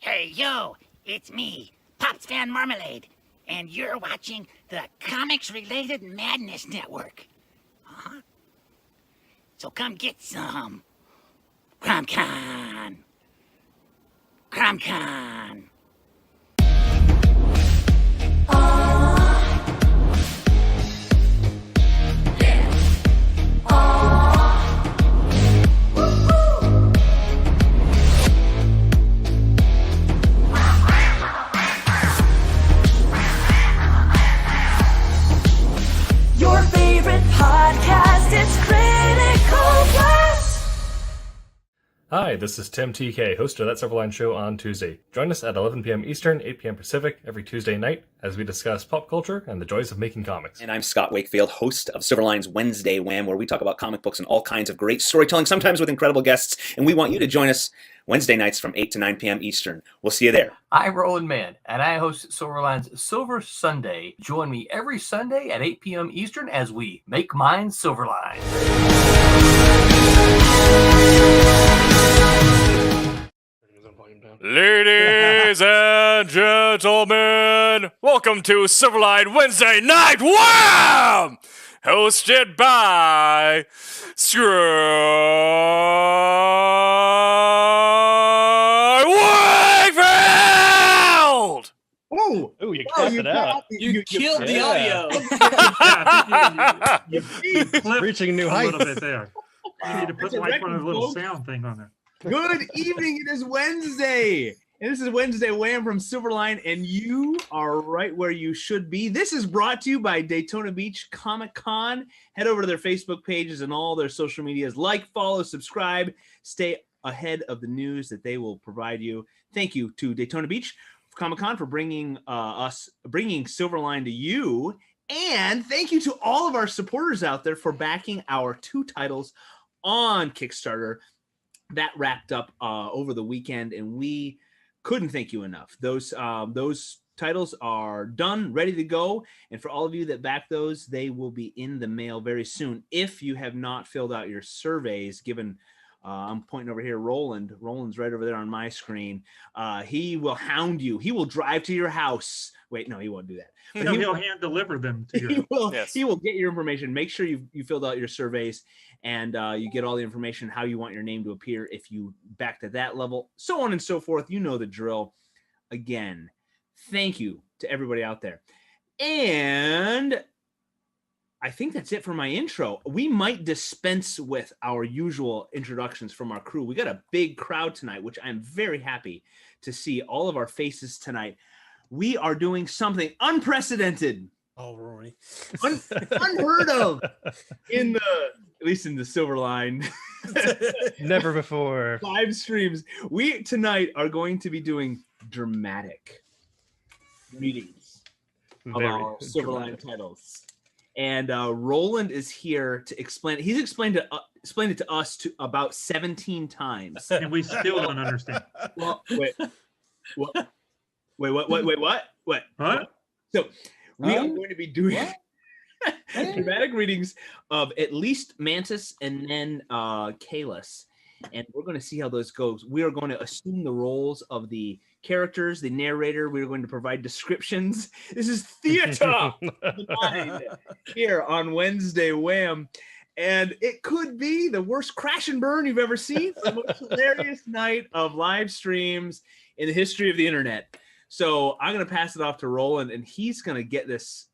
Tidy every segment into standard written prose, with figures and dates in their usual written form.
Hey, yo, it's me, Pops Van Marmalade, and you're watching the Comics-Related Madness Network. Huh? So come get some. CromCon. CromCon. Your favorite podcast, it's Critical Blast. Hi, this is Tim TK, host of That Silverline Show on Tuesday. Join us at 11 p.m. Eastern, 8 p.m. Pacific every Tuesday night as we discuss pop culture and the joys of making comics. And I'm Scott Wakefield, host of Silverline's Wednesday Wham, where we talk about comic books and all kinds of great storytelling, sometimes with incredible guests. And we want you to join us Wednesday nights from 8 to 9 p.m. Eastern. We'll see you there. I'm Roland Mann, and I host Silverline's Silver Sunday. Join me every Sunday at 8 p.m. Eastern as we make mine Silverline. Ladies and gentlemen, welcome to Silverline Wednesday Night Wham! Hosted by Scott Wakefield! Oh, you cut it out. You killed the audio. Reaching new A heights. little bit there. You need to put That's a like record, one of the little folks. sound thing on there. Good evening. It is Wednesday. And this is Wednesday Wham from Silverline, and you are right where you should be. This is brought to you by Daytona Beach Comic Con. Head over to their Facebook pages and all their social medias. Like, follow, subscribe. Stay ahead of the news that they will provide you. Thank you to Daytona Beach Comic Con for bringing Silverline to you. And thank you to all of our supporters out there for backing our 2 titles on Kickstarter. That wrapped up over the weekend, and we couldn't thank you enough. Those titles are done, ready to go, and for all of you that back those, they will be in the mail very soon. If you have not filled out your surveys, given I'm pointing over here, Roland's right over there on my screen. He will hound you. He will drive to your house. Wait, no, he won't do that. But No, he'll hand deliver them to you. He will get your information. Make sure you filled out your surveys and you get all the information, how you want your name to appear if you back to that level, so on and so forth. You know the drill. Again, thank you to everybody out there. And I think that's it for my intro. We might dispense with our usual introductions from our crew. We got a big crowd tonight, which I'm very happy to see all of our faces tonight. We are doing something unprecedented. Oh, Rory. Unheard of at least in the Silverline. Never before. Live streams. We tonight are going to be doing dramatic readings of our Silverline titles. And Roland is here to explain it. He's explained it to us about 17 times. And we still don't understand. Well, wait. What? What? So we are going to be doing dramatic readings of at least Mantis and then Kalis. And we're going to see how those goes. We are going to assume the roles of the characters, the narrator. We're going to provide descriptions. This is theater of the mind here on Wednesday Wham. And it could be the worst crash and burn you've ever seen. The most hilarious night of live streams in the history of the internet. So I'm going to pass it off to Roland, and he's going to get this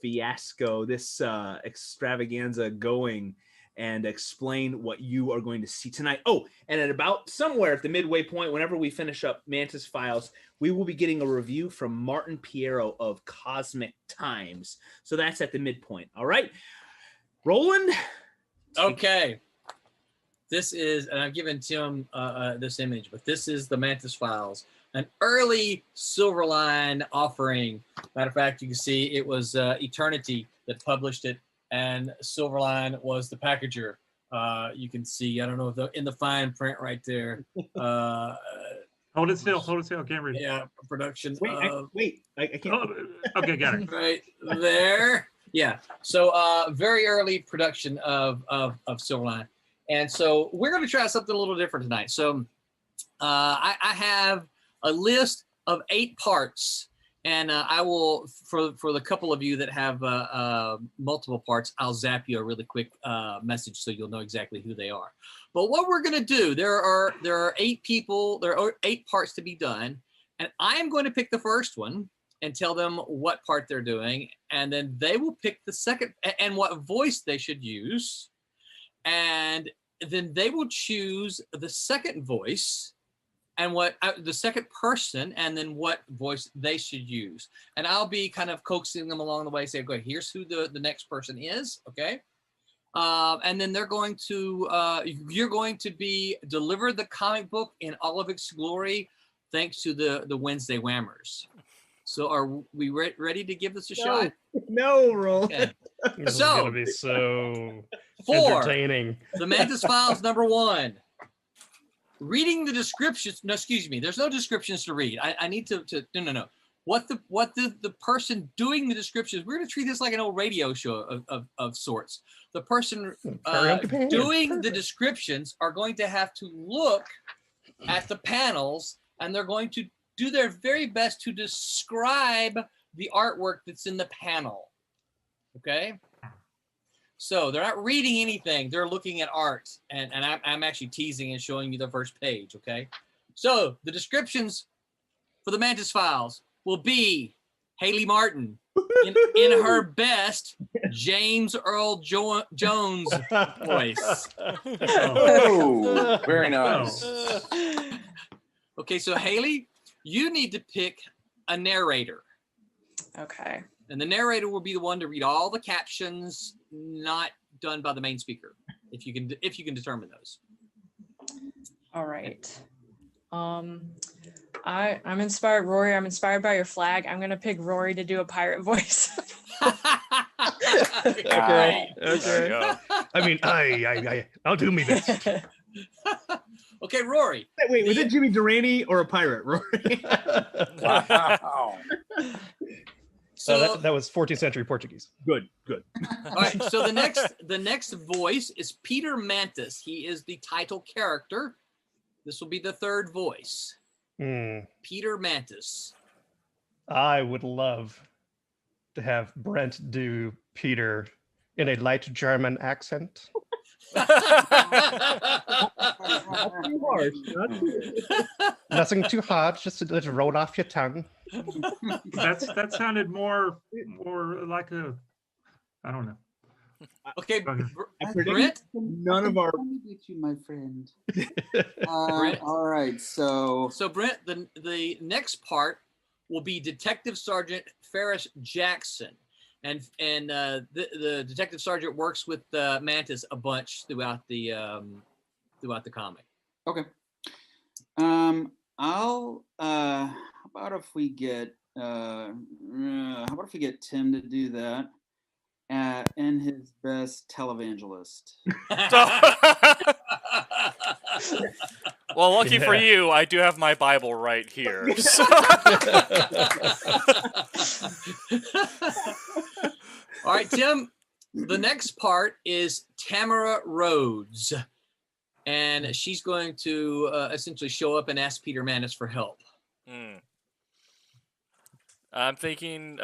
fiasco, this extravaganza going and explain what you are going to see tonight. Oh, and at about somewhere at the midway point, whenever we finish up Mantis Files, we will be getting a review from Martin Piero of Cosmic Times. So that's at the midpoint. All right. Roland? Okay. This is, and I've given Tim this image, but this is the Mantis Files, an early Silverline offering. Matter of fact, you can see it was Eternity that published it, and Silverline was the packager. You can see, I don't know, in the fine print right there. Hold it still. Can't read it. Yeah, production. Wait, I can't. Oh, okay, got it. Right there. Yeah. So very early production of Silverline. And so we're going to try something a little different tonight. So I have a list of 8 parts. And I will, for the couple of you that have multiple parts, I'll zap you a really quick message so you'll know exactly who they are. But what we're going to do, there are 8 people, there are 8 parts to be done. And I'm going to pick the first one and tell them what part they're doing. And then they will pick the second and what voice they should use. And then they will choose the second voice and what the second person, and then what voice they should use. And I'll be kind of coaxing them along the way, say, okay, here's who the next person is, okay? And then they're going to, you're going to be deliver the comic book in all of its glory, thanks to the Wednesday Whammers. So are we ready to give this a shot? No, roll. Okay. This is So, gonna be so 4, entertaining. The Mantis Files #1. Reading the descriptions. No, excuse me. There's no descriptions to read. I need to no. What the person doing the descriptions. We're going to treat this like an old radio show of sorts. The person doing the descriptions are going to have to look at the panels, and they're going to do their very best to describe the artwork that's in the panel. Okay. So they're not reading anything. They're looking at art. And I'm actually teasing and showing you the first page, okay? So the descriptions for the Mantis Files will be Haley Martin in her best James Earl Jones voice. Oh, very nice. Okay, so Haley, you need to pick a narrator. Okay. And the narrator will be the one to read all the captions not done by the main speaker, if you can determine those. All right. I'm inspired, Rory. I'm inspired by your flag. I'm gonna pick Rory to do a pirate voice. Okay. I mean, I'll do me best. Okay, Rory. Wait, was it Jimmy Durante or a pirate, Rory? Wow. So that was 14th century Portuguese. Good. All right. So the next voice is Peter Mantis. He is the title character. This will be the third voice. Peter Mantis. I would love to have Brent do Peter in a light German accent. Nothing too hard, just a little roll off your tongue. That sounded more like a, I don't know. Okay, I predict Brent. none of our. You, my friend. Brent. All right, so Brent, the next part will be Detective Sergeant Ferris Jackson. And the detective sergeant works with Mantis a bunch throughout the comic. okay. How about if we get Tim to do that in his best televangelist? Well, lucky for you, I do have my Bible right here. So. All right, Tim, the next part is Tamara Rhodes. And she's going to essentially show up and ask Peter Mantis for help. I'm thinking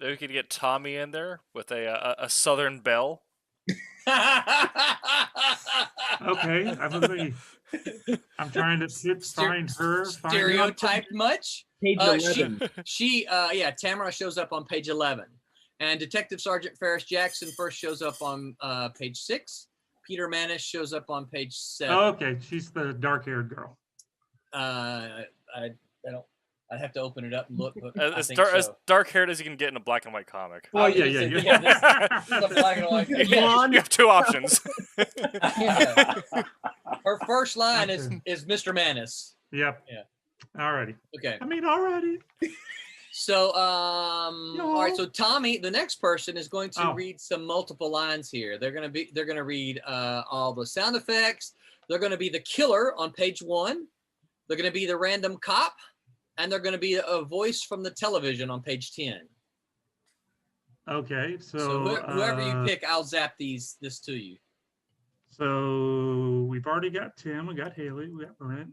we could get Tommy in there with a Southern belle. Okay, I'm trying to find her. Stereotyped much? Page 11. Tamara shows up on page 11. And Detective Sergeant Ferris Jackson first shows up on page 6. Peter Mantis shows up on page 7. Oh, okay, she's the dark-haired girl. I don't. I'd have to open it up and look. But As dark-haired as you can get in a black and white comic. Oh, yeah. This is a black and white. You have 2 options. Yeah. Her first line is Mr. Mantis. Yep. Yeah. Alrighty. Okay. I mean, alrighty. So, all right. So Tommy, the next person, is going to Oh. read some multiple lines here. They're going to read all the sound effects. They're going to be the killer on page 1. They're going to be the random cop, and they're going to be a voice from the television on page 10. Okay, So whoever you pick, I'll zap this to you. So we've already got Tim, we got Haley, we got Brent.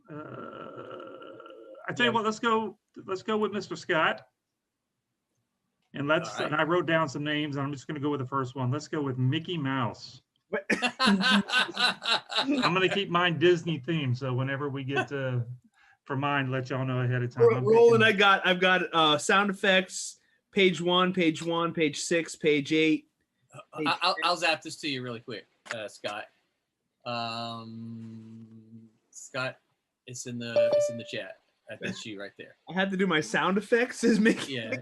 I tell you what, let's go with Mr. Scott. And and I wrote down some names, and I'm just going to go with the first one. Let's go with Mickey Mouse. I'm going to keep mine Disney themed, so whenever we get for mine, let y'all know ahead of time. Roland, I've got sound effects, page 1, page 6, page 8. I'll zap this to you really quick, Scott. Scott, it's in the chat. That's you right there. I had to do my sound effects as Mickey. Yeah.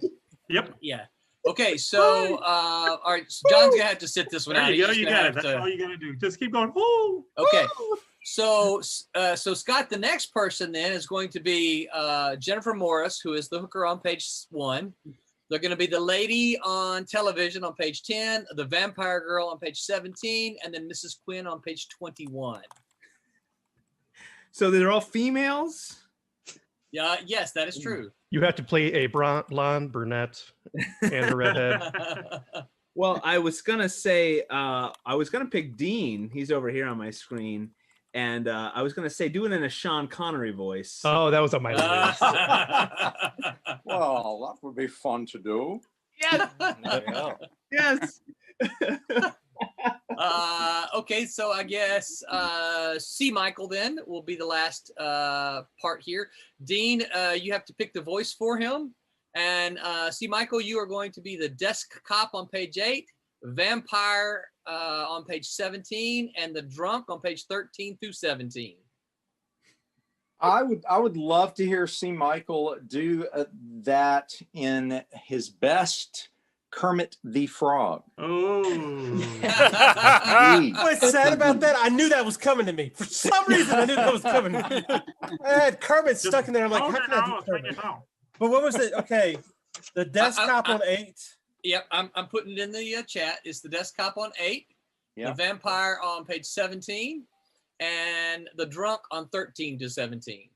Yep. Yeah. Okay, so all right, so John's gonna have to sit this one out. There you go. He's You gonna got have it. That's to- all you got to do. Just keep going. Woo! Okay. Woo! So Scott, the next person then is going to be Jennifer Morris, who is the hooker on page 1. They're going to be the lady on television on page 10, the vampire girl on page 17, and then Mrs. Quinn on page 21. So they're all females? Yeah, yes, that is true. You have to play a blonde, brunette, and a redhead. Well, I was gonna say I was gonna pick Dean. He's over here on my screen, and I was gonna say do it in a Sean Connery voice. Oh, that was on my list. Well, that would be fun to do. Yes. Yes. Okay, so I guess C. Michael then will be the last part here. Dean, you have to pick the voice for him. And C. Michael, you are going to be the desk cop on page 8, vampire on page 17, and the drunk on page 13 through 17. I would love to hear C. Michael do that in his best Kermit the Frog. Oh. What's sad about that? I knew that was coming to me. For some reason, I knew that was coming to me. I had Kermit stuck in there. I'm like, how can I do Kermit? But what was it? Okay, the desk cop on 8. Yep, I'm putting it in the chat. It's the desk cop on 8, the vampire on page 17, and the drunk on 13 to 17.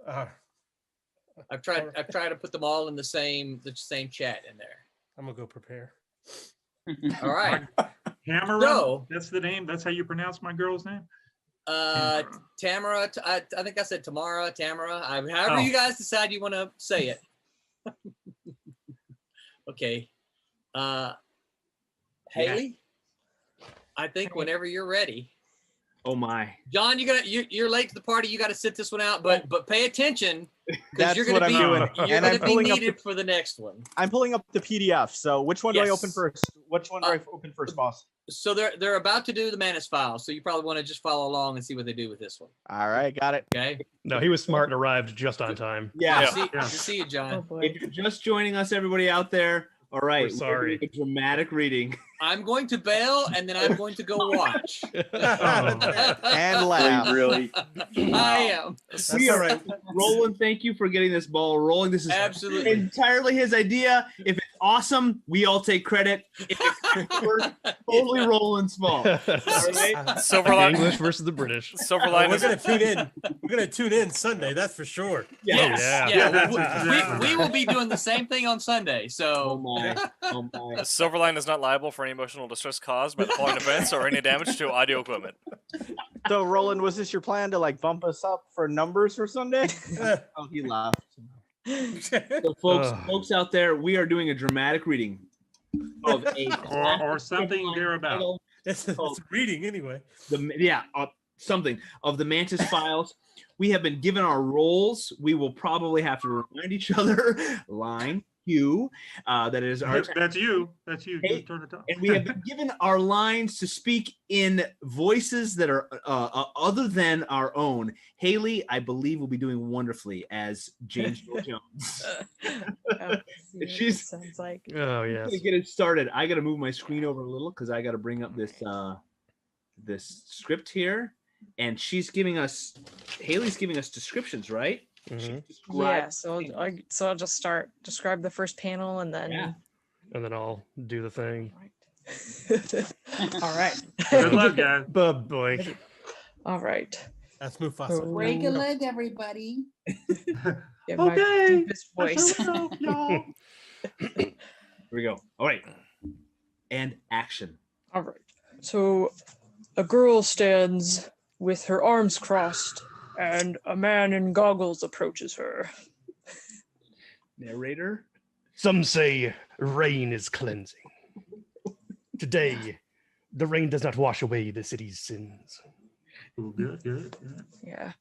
I've tried to put them all in the same chat in there. I'm gonna go prepare. All right. Tamara. So, that's the name. That's how you pronounce my girl's name. Tamara. I think I said Tamara. However you guys decide you want to say it. Okay. Haley. I think whenever you're ready. Oh my. John, you're late to the party. You got to sit this one out, but pay attention because That's you're going what to be I'm doing. you're And going I'm to be pulling up needed for the next one. I'm pulling up the PDF. So which one do I open Yes. first? Which one do I open first, boss? So they're about to do the Manus file, so you probably want to just follow along and see what they do with this one. All right, got it. Okay. No, he was smart and arrived just on time. Yeah. Good to see you, John. If you're just joining us, everybody out there, all right. We're sorry. A dramatic reading. I'm going to bail, and then I'm going to go watch. And laugh. Really? I am. We are right. Roland, thank you for getting this ball rolling. This is Absolutely entirely his idea. If it's awesome, we all take credit. If it's totally Roland's fault. All right? Silverline. English versus the British. Silverline We're is gonna tune in. We're gonna tune in Sunday. That's for sure. Yes. yeah. Yeah. That's exactly We will be doing the same thing on Sunday. So Oh my. Silverline is not liable for any emotional distress caused by the following events or any damage to audio equipment. So Roland, was this your plan to like bump us up for numbers for Sunday? Oh, he laughed. So folks out there, we are doing a dramatic reading of a or something thereabout. It's reading anyway. Something of the Mantis Files. We have been given our roles. We will probably have to remind each other. Line Q. That is our. That's you. That's you. Hey, Just turn it up. And we have been given our lines to speak in voices that are other than our own. Haley, I believe, will be doing wonderfully as James Earl Jones. She's sounds like. Oh yes. to get it started. I got to move my screen over a little because I got to bring up this this script here, and Haley's giving us descriptions, right? Mm-hmm. Yeah, so I'll just describe the first panel and then And then I'll do the thing. all right. Good luck, guys. Boy. All right. That's Mufasa. Break a leg, everybody. Get my deepest voice. Here we go. All right. And action. All right. So A girl stands with her arms crossed, and a man in goggles approaches her. Narrator. Some say rain is cleansing. Today, the rain does not wash away the city's sins. Good. Yeah.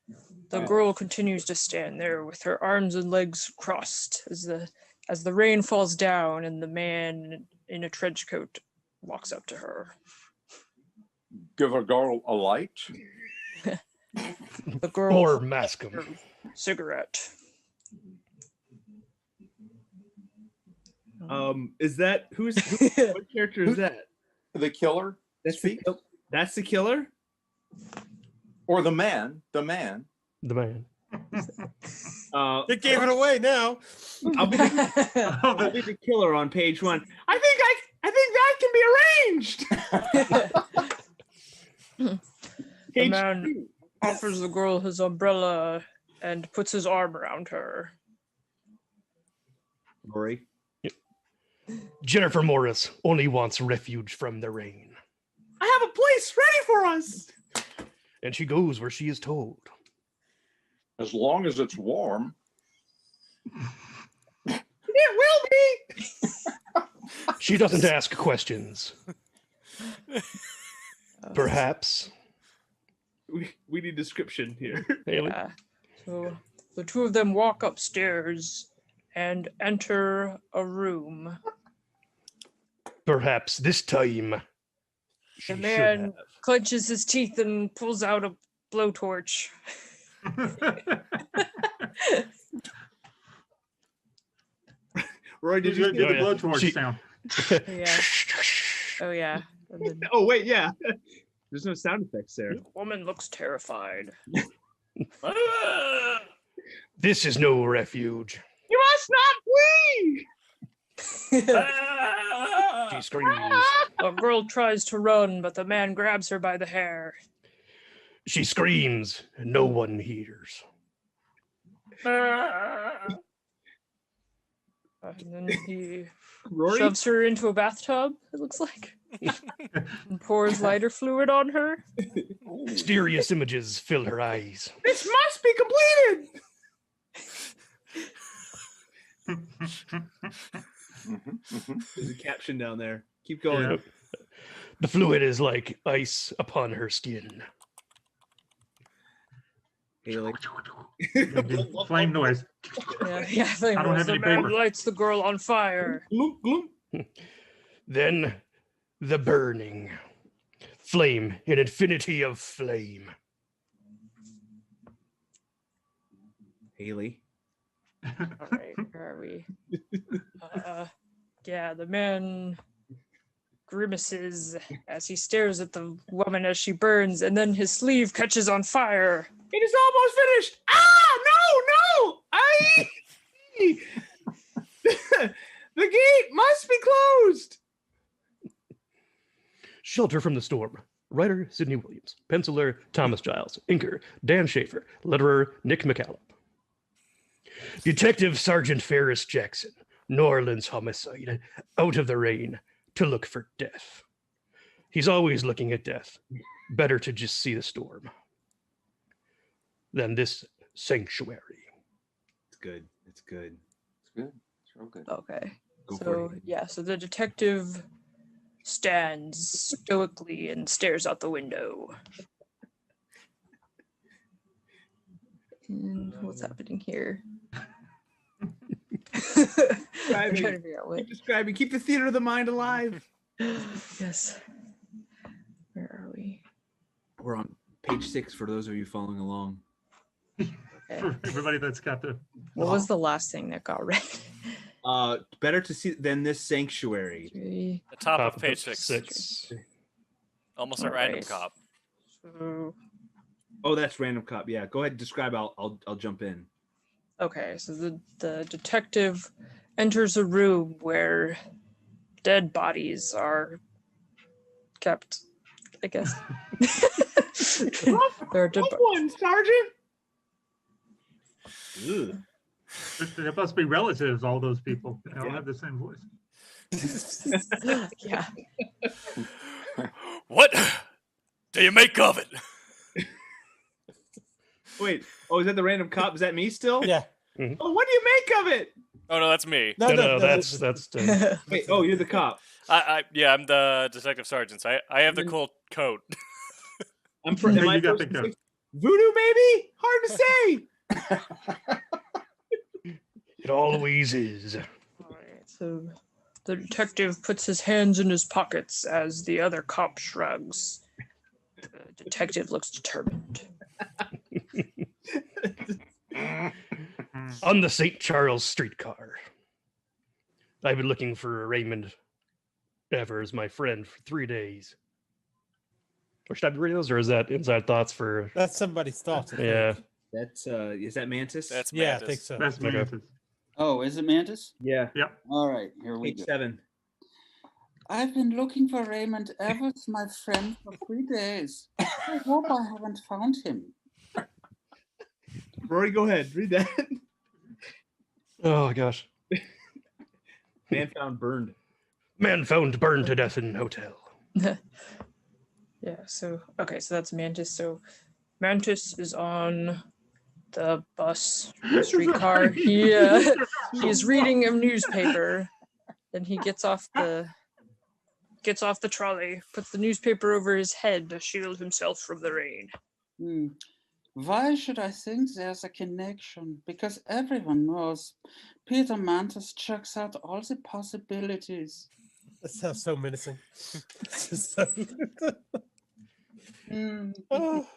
The girl continues to stand there with her arms and legs crossed as the rain falls down and the man in a trench coat walks up to her. Give a girl a light. The girl Or mask him. her cigarette. Is that who's what character is that? The killer? That's the killer? Or the man? The man. The man. They gave it away now. I'll be the killer on page 1. I think that can be arranged. The man offers the girl his umbrella and puts his arm around her. Rory. Jennifer Morris only wants refuge from the rain, I have a place ready for us. and she goes where she is told. As long as it's warm. It will be. She doesn't ask questions. Perhaps. We need description here. Yeah. So the two of them walk upstairs and enter a room. Perhaps this time. The She man clenches his teeth and pulls out a blowtorch. Roy, did you do the yeah. blowtorch sound? Yeah. Oh yeah. And the Oh wait, yeah. There's no sound effects there. woman looks terrified. This is no refuge. You must not flee. She screams. A girl tries to run, but the man grabs her by the hair. She screams, and no one hears. And then he Rory? shoves her into a bathtub, it looks like, and pours lighter fluid on her. Mysterious images fill her eyes. This must be completed. There's a caption down there. Keep going. Yeah. The fluid is like ice upon her skin. Haley. Flame noise. Yeah, flame I don't noise. have The any man paper. lights the girl on fire. Then the burning. Flame, an infinity of flame. Haley. All right, where are we? Yeah, the man grimaces as he stares at the woman as she burns, and then his sleeve catches on fire. It is almost finished. Ah, no. The gate must be closed. Shelter from the Storm. Writer Sidney Williams. Penciler Thomas Giles. Inker Dan Schaefer. Letterer Nick McCallum. Detective Sergeant Ferris Jackson. New Orleans homicide. Out of the rain to look for death. He's always looking at death. Better to just see the storm than this sanctuary. It's good. It's good. It's good. It's real good. Okay. Go for So it. yeah, so the detective stands stoically and stares out the window. And what's happening here? I'm trying to figure out what. Keep describing. Keep the theater of the mind alive. Yes. Where are we? We're on page 6 for those of you following along. Okay. For everybody that's got the. What was the last thing that got read? Better to see than this sanctuary. Three. The top of page 6. Almost a random Alright. cop. So, Oh, that's random cop. Yeah, go ahead and describe. I'll jump in. okay, so the detective enters a room where dead bodies are kept, I guess. There are dead one, Sergeant. Ugh. There must be relatives, all those people. They all have the same voice. Yeah. What? do you make of it? Wait. Oh, is that the random cop? Is that me still? Yeah. Oh, what do you make of it? Oh no, that's me. No, that's Wait. Oh, you're the cop. Yeah, I'm the detective sergeant. I have the cool coat. Am I you got the first coat. six- Voodoo, maybe? Hard to say. It always is. So the detective puts his hands in his pockets as the other cop shrugs. The detective looks determined. On the St. Charles streetcar. I've been looking for Raymond Evers, my friend, for 3 days. Or should I be reading those, or is that inside thoughts for? That's somebody's thoughts. I think. Yeah. That's is that Mantis? That's Yeah, Mantis. I think so. That's Okay. Mantis. Oh, is it Mantis? Yeah. Yep. All right, here we Page go. 7. I've been looking for Raymond Evers, my friend, for 3 days. I hope I haven't found him. Rory, go ahead. Read that. Oh gosh. Man found burned. Man found burned to death in hotel. Yeah, so that's Mantis. So Mantis is on the bus, streetcar. He is reading a newspaper. Then he gets off the trolley, puts the newspaper over his head to shield himself from the rain. Why should I think there's a connection? Because everyone knows Peter Mantis checks out all the possibilities. That sounds so menacing. Oh.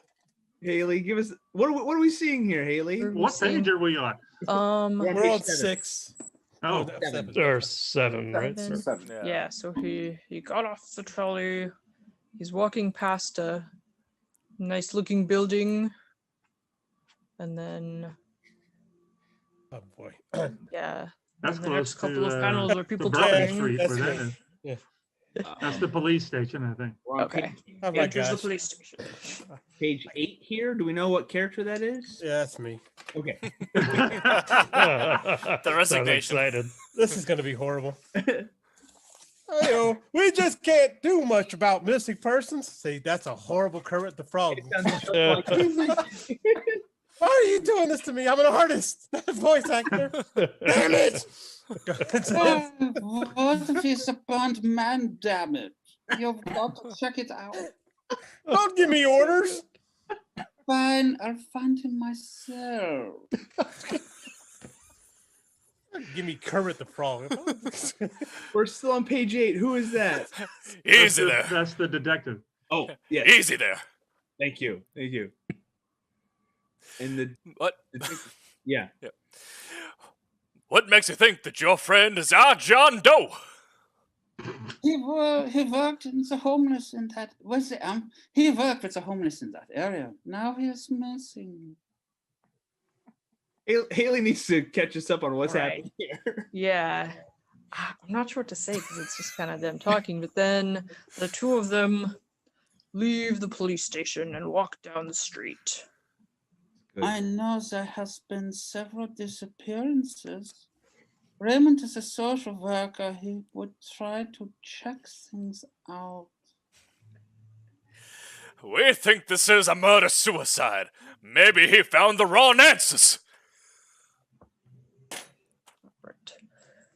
Haley, give us what are we seeing here, Haley? What page are we on? We're on 6. Oh, no, 7. Or 7, right? Seven. Yeah, so he got off the trolley. He's walking past a nice looking building. And then Oh boy. yeah. That's the next close couple to of panels are people Bourbon talking. Street, That's where that good. is. Yeah. That's the police station, I think. Okay. Oh He my enters the gosh. police station. Page 8 here. Do we know what character that is? Yeah, that's me. Okay. The resignation. Excited. This is going to be horrible. We just can't do much about missing persons. See, that's a horrible Kermit the Frog. Why are you doing this to me? I'm an artist, not a voice actor. Damn it! What if he's a burnt man, damn it? You've got to check it out. Don't give me orders. Fine, I'll find him myself. Give me Kermit the Frog. We're still on page 8. Who is that? Easy there. That's the detective. Oh, yeah. Easy there. Thank you. Thank you. And the What? yeah. What makes you think that your friend is our John Doe? He worked in the homeless in that. He worked with the homeless in that area. Now he is missing. Haley needs to catch us up on what's Right. happening here. Yeah. I'm not sure what to say because it's just kind of them talking, but then the two of them leave the police station and walk down the street. I know there has been several disappearances. Raymond is a social worker. He would try to check things out. We think this is a murder-suicide. Maybe he found the wrong answers.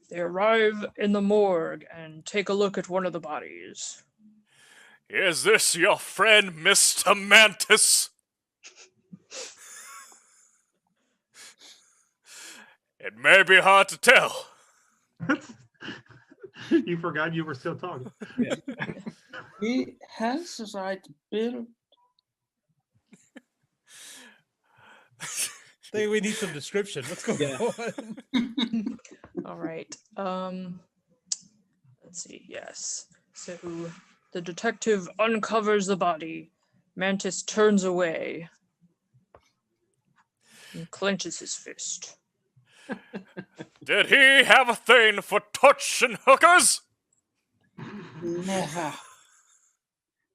They arrive in the morgue and take a look at one of the bodies. Is this your friend, Mr. Mantis? It may be hard to tell. You forgot you were still talking. He has the right build. I think we need some description. What's going on? All right. Let's see. Yes. So the detective uncovers the body. Mantis turns away and clenches his fist. Did he have a thing for touching hookers? Never.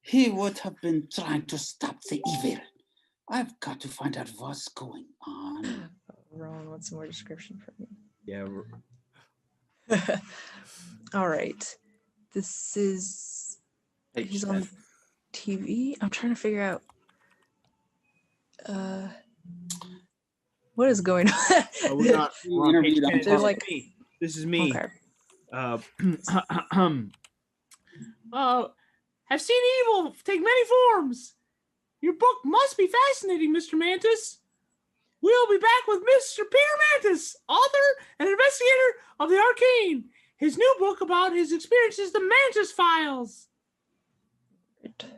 He would have been trying to stop the evil. I've got to find out what's going on. Ron wants some more description from you. Yeah. All right. This is he's on TV. I'm trying to figure out what is going on. Oh, we're not. We're on page 10. They're like, This is me. okay. Have seen evil take many forms. Your book must be fascinating, Mr. Mantis. We'll be back with Mr. Peter Mantis, author and investigator of the Arcane. His new book about his experiences, the Mantis Files.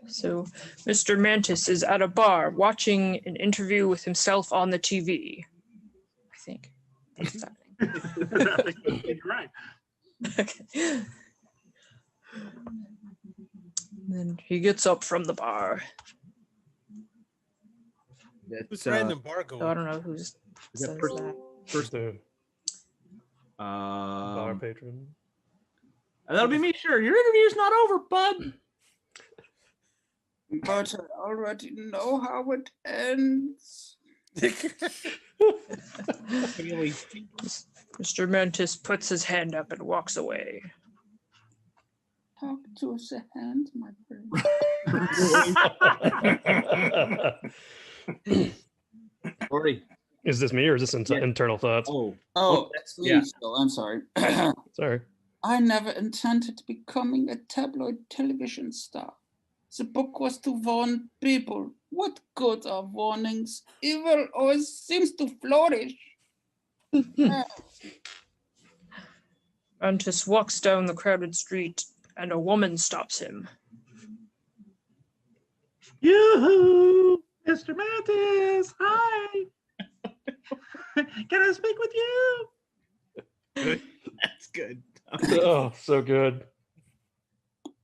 So, Mr. Mantis is at a bar watching an interview with himself on the TV. I think that's what's happening. You're right. Okay. Then he gets up from the bar. Who's random bar going? So I don't know who's says that. First, bar patron. That'll be me, sure. Your interview's not over, bud. But I already know how it ends. Mr. Mantis puts his hand up and walks away. Talk to us a hand, my friend. Gordy. Is this me or is this internal thoughts? Oh, that's me. yeah. Still, I'm sorry. Sorry. I never intended becoming a tabloid television star. The book was to warn people. What good are warnings? Evil always seems to flourish. Mantis walks down the crowded street and a woman stops him. Yoo-hoo! Mr. Mantis! Hi! Can I speak with you? That's good. Oh, so good.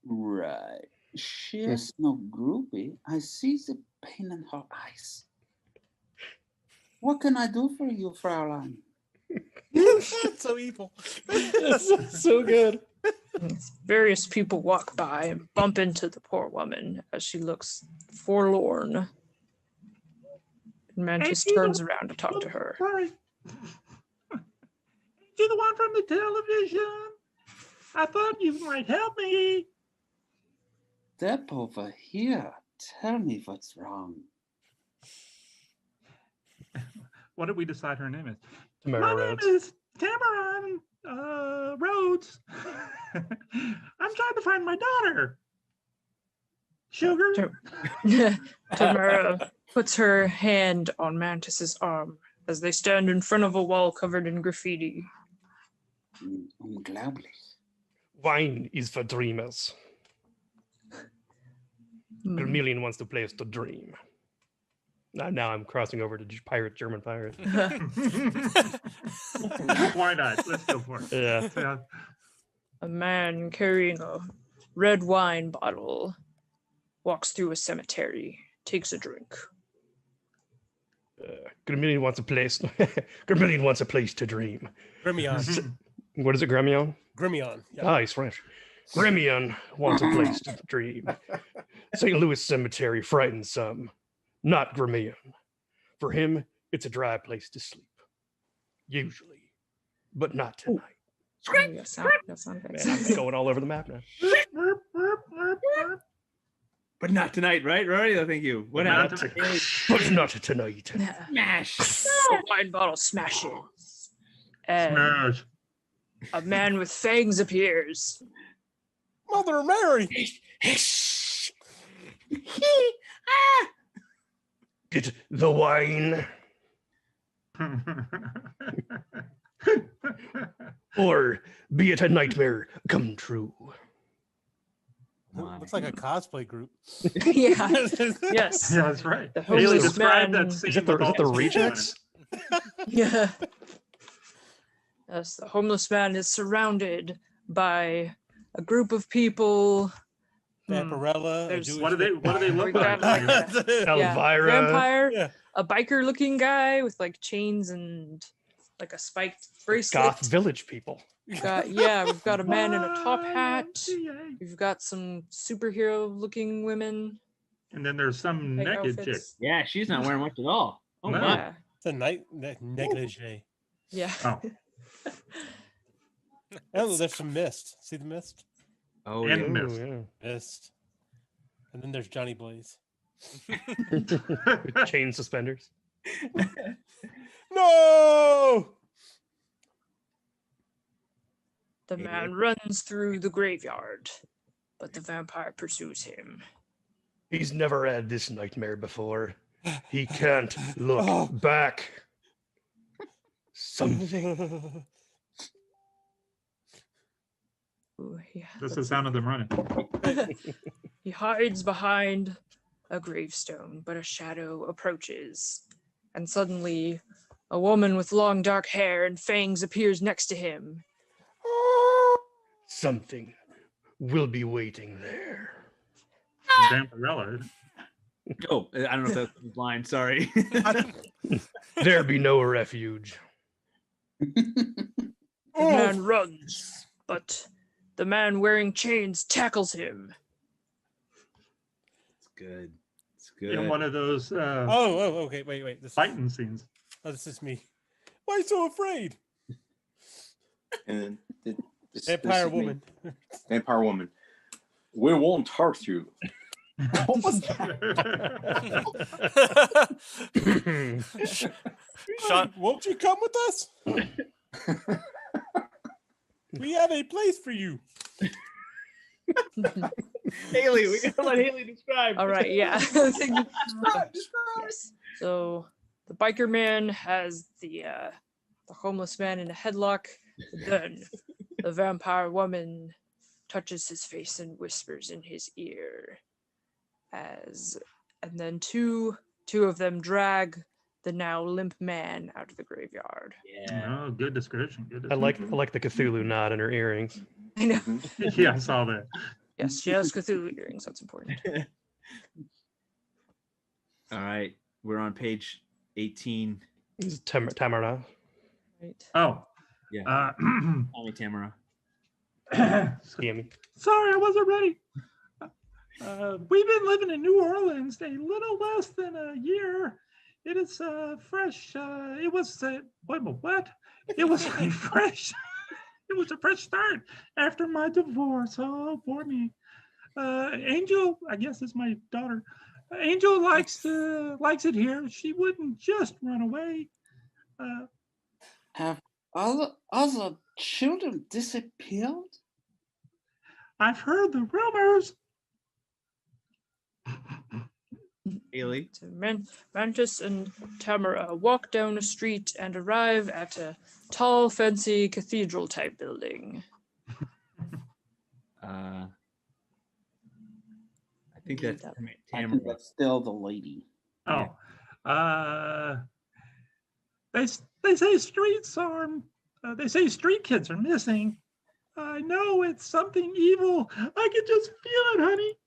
Right. She's no groupie. I see the pain in her eyes. What can I do for you, Fraulein? That's so evil. So good. Various people walk by and bump into the poor woman as she looks forlorn. Mantis turns around to talk to her. Sorry. You the one from the television? I thought you might help me. Step over here. Tell me what's wrong. What did we decide her name is? Tamara My Rhodes. name is Tamara Rhodes. I'm trying to find my daughter. Sugar. Tamara puts her hand on Mantis's arm as they stand in front of a wall covered in graffiti. Unglaublich. Wine is for dreamers. Vermilion wants to play us to dream. Now I'm crossing over to German pirate. Why not? Let's go for it. Yeah. A man carrying a red wine bottle walks through a cemetery, takes a drink. Vermilion wants a place. Vermilion wants a place to dream. Grimion. What is it, Gremion? Grimion. Yeah. Ah, he's French. Gremion wants a place to dream. St. Louis Cemetery frightens some, not Gremion. For him, it's a dry place to sleep. Usually, but not tonight. Man, I'm going all over the map now. But not tonight, right, Rory? Oh, thank you. What happened? But not tonight. Smash! The wine bottle smashes. And Smash. a man with fangs appears. Mother Mary! Get the wine. Or be it a nightmare come true. Looks like a cosplay group. Yeah. Yes. Yeah, that's right. The Haley, homeless describe man. that scene. Is it the rejects? Yeah. Yes, the homeless man is surrounded by a group of people. Vampirella. There's- What do they look We got like? like a Elvira. vampire, Yeah. a biker looking guy with like chains and like a spiked bracelet. Goth village people. We've got a man in a top hat. We've got some superhero looking women. And then there's some Like naked outfits. chick. Yeah, she's not wearing much at all. Oh No. my. Yeah. It's a night negligee. Yeah. Oh. Oh, there's some mist. See the mist? Oh, And yeah. mist. yeah. Mist. And then there's Johnny Blaze. With chain suspenders. No! The man runs through the graveyard, but the vampire pursues him. He's never had this nightmare before. He can't look back. Something. Ooh, yeah. That's the sound of them running. He hides behind a gravestone, but a shadow approaches, and suddenly a woman with long dark hair and fangs appears next to him. Something will be waiting there. Vampirella. Oh, I don't know if that's the line. Sorry. There be no refuge. The man runs, but the man wearing chains tackles him. It's good. It's good. In one of those Okay, wait. This fighting scenes. Oh, this is me. Why are you so afraid? And then Vampire woman. Vampire woman. We won't hurt you. What was Sean, won't you come with us? We have a place for you. Haley, we gotta let Haley describe. All right, yeah. Yes. So the biker man has the homeless man in a headlock. Then the vampire woman touches his face and whispers in his ear. And then two of them drag the now limp man out of the graveyard. Yeah. Oh, good description. Good I description. like the Cthulhu knot in her earrings. I know. Yeah, I saw that. Yes, she has Cthulhu earrings. That's important. All right, we're on page 18. This is Tamara. Right. Oh. Yeah. Tommy Tamara. Sorry, I wasn't ready. We've been living in New Orleans a little less than a year. It is fresh. It was what? It was a fresh. It was a fresh start after my divorce. Oh, poor me. Angel, I guess is my daughter. Angel likes it here. She wouldn't just run away. Have other children disappeared? I've heard the rumors. Haley. So Mantis and Tamara walk down a street and arrive at a tall, fancy cathedral-type building. I think that's I Tamara. think that's still the lady. Oh, they say streets are. They say street kids are missing. I know it's something evil. I can just feel it, honey.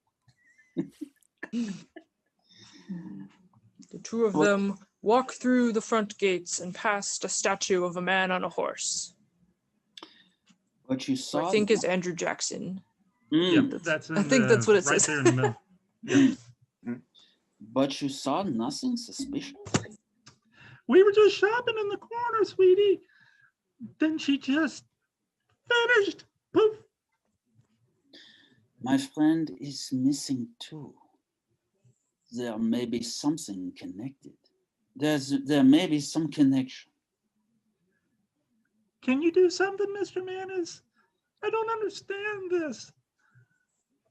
The two of them walk through the front gates and past a statue of a man on a horse. But you Who saw. I think is Andrew Jackson. Yeah, that's. I think that's what it right says. there in the middle. Yeah. But you saw nothing suspicious. We were just shopping in the corner, sweetie. Then she just vanished. Poof. My friend is missing too. There may be something connected. There may be some connection. Can you do something, Mr. Manis? I don't understand this.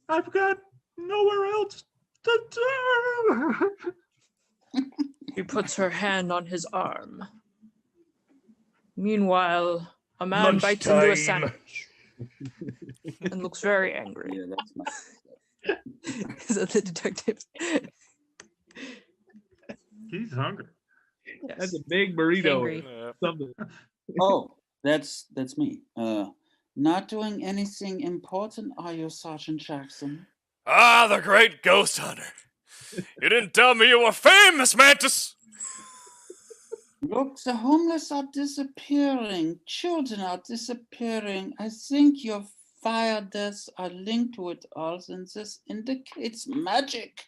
I've got nowhere else to turn. She puts her hand on his arm. Meanwhile, a man bites into a Lunchtime. sandwich and looks very angry. Yeah, that's my. Is that the detective? He's hungry. That's a big burrito. Angry. Something. Oh, that's me. Not doing anything important, are you, Sergeant Jackson? Ah, the great ghost hunter. You didn't tell me you were famous, Mantis. Look, the homeless are disappearing. Children are disappearing. I think your fire deaths are linked to it all, and this indicates magic.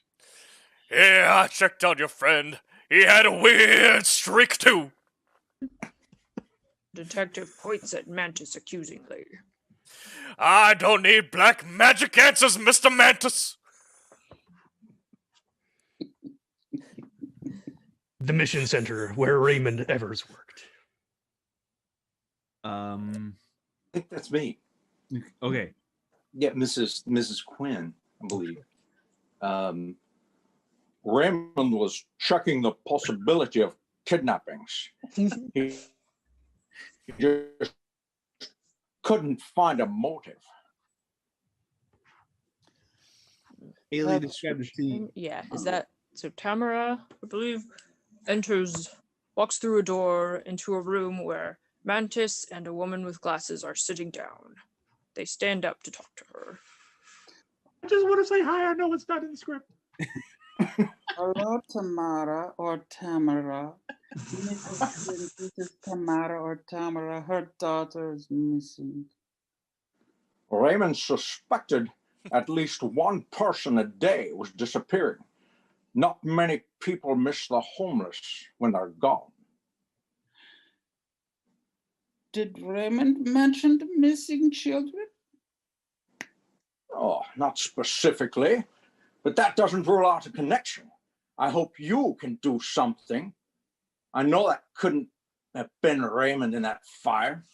Yeah, I checked out your friend. He had a weird streak, too. Detective points at Mantis accusingly. I don't need black magic answers, Mr. Mantis. the mission center where Raymond Evers worked. I think that's me. Okay. Yeah, Mrs. Quinn, I believe. Raymond was checking the possibility of kidnappings. He just couldn't find a motive. Haley, describe the scene. Yeah, is that so? Tamara, I believe, walks through a door into a room where Mantis and a woman with glasses are sitting down. They stand up to talk to her. I just want to say hi. I know it's not in the script. Hello, Tamara or Tamara. Mrs. This is Tamara or Tamara. Her daughter is missing. Raymond suspected at least one person a day was disappearing. Not many people miss the homeless when they're gone. Did Raymond mention the missing children? Oh, not specifically, but that doesn't rule out a connection. I hope you can do something. I know that couldn't have been Raymond in that fire.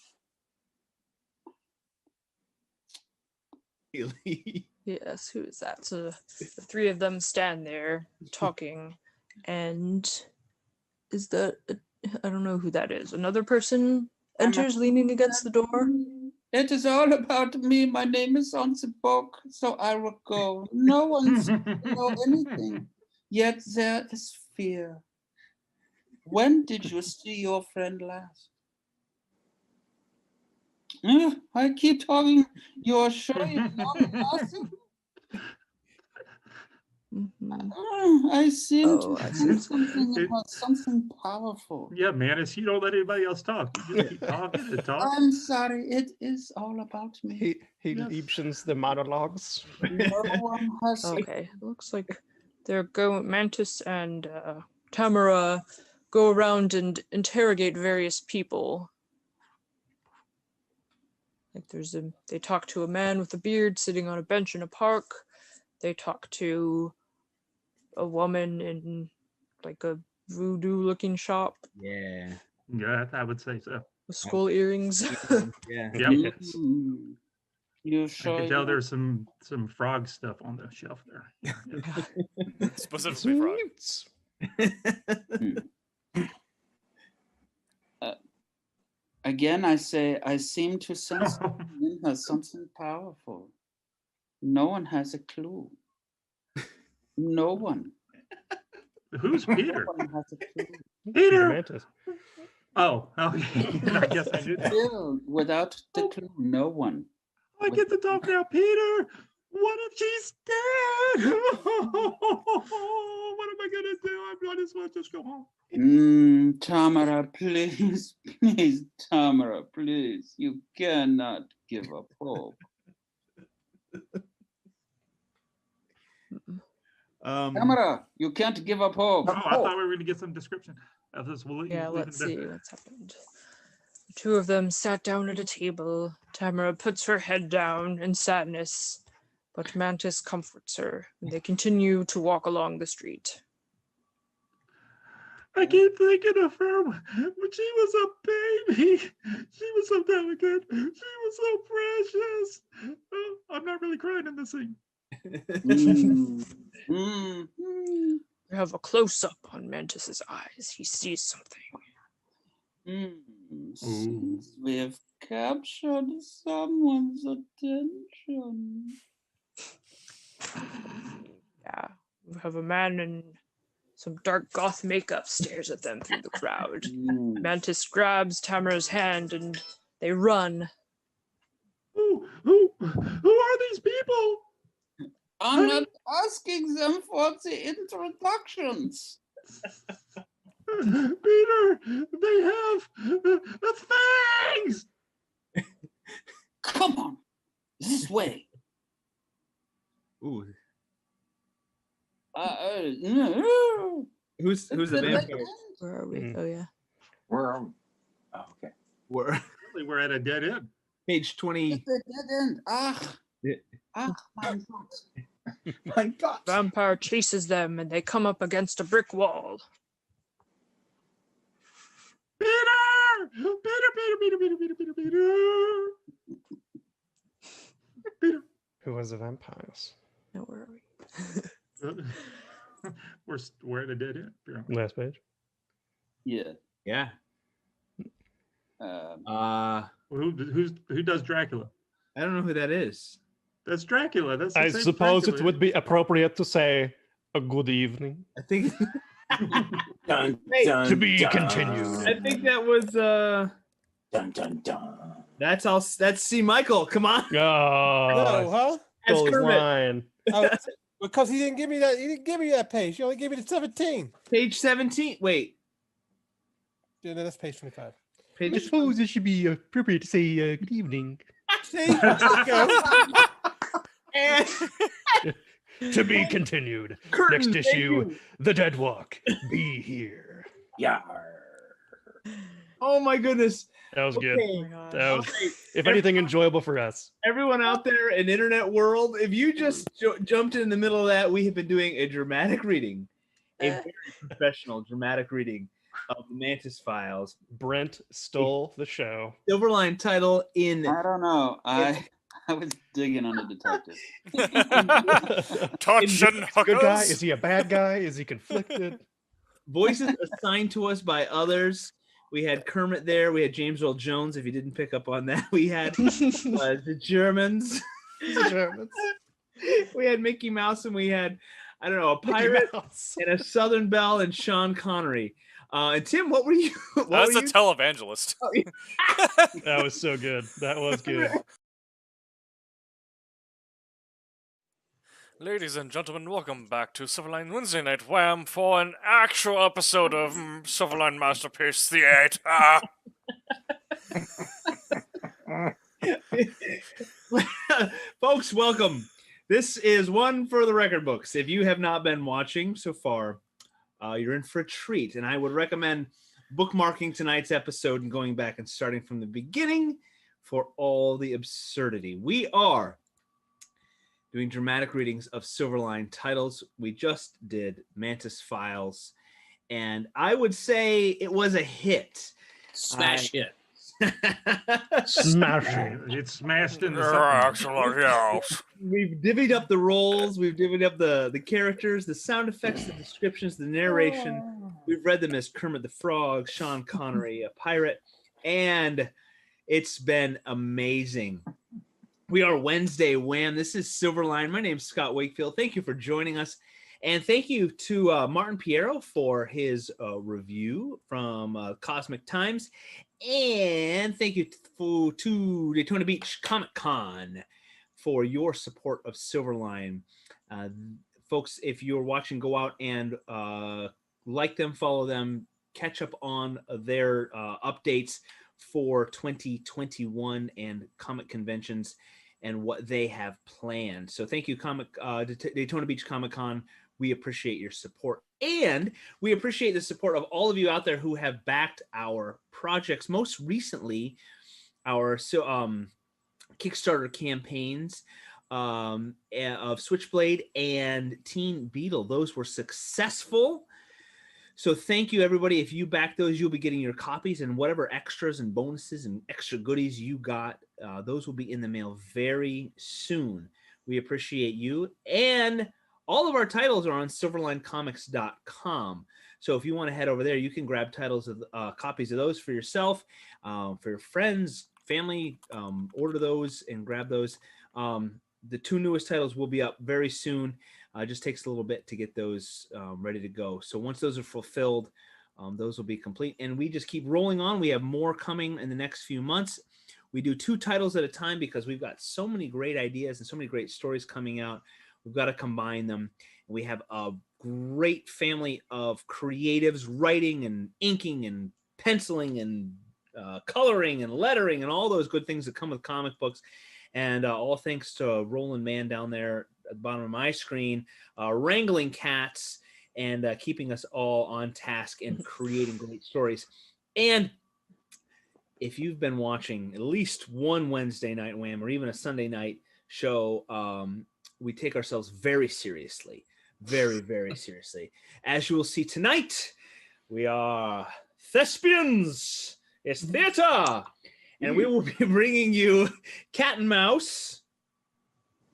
Yes, who is that? So the three of them stand there talking, and is that I don't know who that is. Another person enters leaning against the door. It is all about me. My name is on the book, so I will go. No one seems to know anything. Yet there is fear. When did you see your friend last? I keep talking. You're sure you know nothing? I seem to see something about something powerful. Yeah, Mantis, you don't let anybody else talk. You just keep talking and talking. I'm sorry, it is all about me. He Liebsons the monologues. No one has. Okay, looks like they're going. Mantis and Tamara go around and interrogate various people. Like they talk to a man with a beard sitting on a bench in a park. They talk to a woman in like a voodoo-looking shop. Yeah. Yeah, I would say so. With skull earrings. Yeah. Yep. Yes. You I sure? can tell there's some frog stuff on the shelf there. Specifically frogs. Again, I say, I seem to sense in her something powerful. No one has a clue. No one. Who's Peter? No one has a clue. Peter. Oh, okay. I guess I knew that. Still, without the clue, no one. I get to talk now, Peter. What if she's dead? What am I gonna do? I might as well just go home. Tamara, please, please, Tamara, please. You cannot give up hope. Tamara, you can't give up hope. Oh, I thought we were going to get some description of this. Yeah, let's see what's happened. The two of them sat down at a table. Tamara puts her head down in sadness, but Mantis comforts her, and they continue to walk along the street. I keep thinking of her when she was a baby. She was so delicate. She was so precious. Oh, I'm not really crying in this scene. We have a close-up on Mantis's eyes. He sees something. Seems we have captured someone's attention. Yeah, we have a man in some dark goth makeup stares at them through the crowd. Mantis grabs Tamara's hand and they run. Who are these people? I'm not asking them for the introductions. Peter, they have the fangs. Come on, this way. Ooh. Who's the vampire? Where are we? Oh yeah. Where are we? Oh, okay. We're at a dead end. Page 20. It's a dead end. My God. My God. Vampire chases them and they come up against a brick wall. Peter. Who was the vampires? Now where are we? Where the dead end? Last page. Yeah. Yeah. Who does Dracula? I don't know who that is. That's Dracula. That's I the same suppose Dracula. it would be appropriate to say a good evening. I think Dun, Hey, dun, to be dun. continued. I think that was Dun, dun, dun. that's all. That's C. Michael. Come on. No, huh? That's Stole his Kermit. line. Oh, because he didn't give me that. He didn't give me that page. He only gave me the 17. Page 17. Wait. Yeah, no, that's page 25. Page. I suppose it should be appropriate to say good evening. See? There you go. And To be continued. Curtain, Next thank issue, you. The Dead Walk. Be here. Yeah. Oh my goodness. That was good. Okay. That was, Okay. if anything, enjoyable for us. Everyone out there in internet world, if you just jumped in the middle of that, we have been doing a dramatic reading, a very professional dramatic reading of the Mantis Files. Brent stole the show. Silverline title in. I don't know. I was digging on the detective. Touch and Good guy? hookers. Is he a bad guy? Is he conflicted? Voices assigned to us by others. We had Kermit there. We had James Earl Jones. If you didn't pick up on that, we had the Germans. The Germans. We had Mickey Mouse, and we had, I don't know, a Mickey pirate Mouse. and a Southern Belle and Sean Connery. And Tim, what were you? What That's were a you? televangelist. That was so good. That was good. Ladies and gentlemen, welcome back to Silverline Wednesday Night Wham for an actual episode of Silverline Masterpiece Theater. Folks, welcome. This is one for the record books. If you have not been watching so far, you're in for a treat. And I would recommend bookmarking tonight's episode and going back and starting from the beginning for all the absurdity. We are doing dramatic readings of Silverline titles. We just did Mantis Files, and I would say it was a hit. Smash hit. Smashing. It smashed in the Excellent, yes. We've divvied up the roles. We've divvied up the characters, the sound effects, the descriptions, the narration. We've read them as Kermit the Frog, Sean Connery, a pirate, and it's been amazing. We are Wednesday Wham. This is Silverline. My name's Scott Wakefield. Thank you for joining us. And thank you to Martin Piero for his review from Cosmic Times. And thank you to Daytona Beach Comic Con for your support of Silverline. Folks, if you're watching, go out and like them, follow them, catch up on their updates for 2021 and comic conventions and what they have planned. So thank you, Daytona Beach Comic Con. We appreciate your support. And we appreciate the support of all of you out there who have backed our projects. Most recently, our Kickstarter campaigns of Switchblade and Teen Beetle. Those were successful. So thank you, everybody. If you back those, you'll be getting your copies, and whatever extras and bonuses and extra goodies you got, those will be in the mail very soon. We appreciate you. And all of our titles are on silverlinecomics.com. So if you want to head over there, you can grab titles of copies of those for yourself, for your friends, family. Order those and grab those. The two newest titles will be up very soon. It just takes a little bit to get those ready to go. So once those are fulfilled, those will be complete. And we just keep rolling on. We have more coming in the next few months. We do 2 titles at a time because we've got so many great ideas and so many great stories coming out. We've got to combine them. We have a great family of creatives writing and inking and penciling and coloring and lettering and all those good things that come with comic books. And all thanks to Roland Mann down there at the bottom of my screen, wrangling cats and keeping us all on task and creating great stories. And if you've been watching at least one Wednesday Night Wham or even a Sunday night show, we take ourselves very seriously, very, very seriously. As you will see tonight, we are thespians. It's theater. And we will be bringing you Cat and Mouse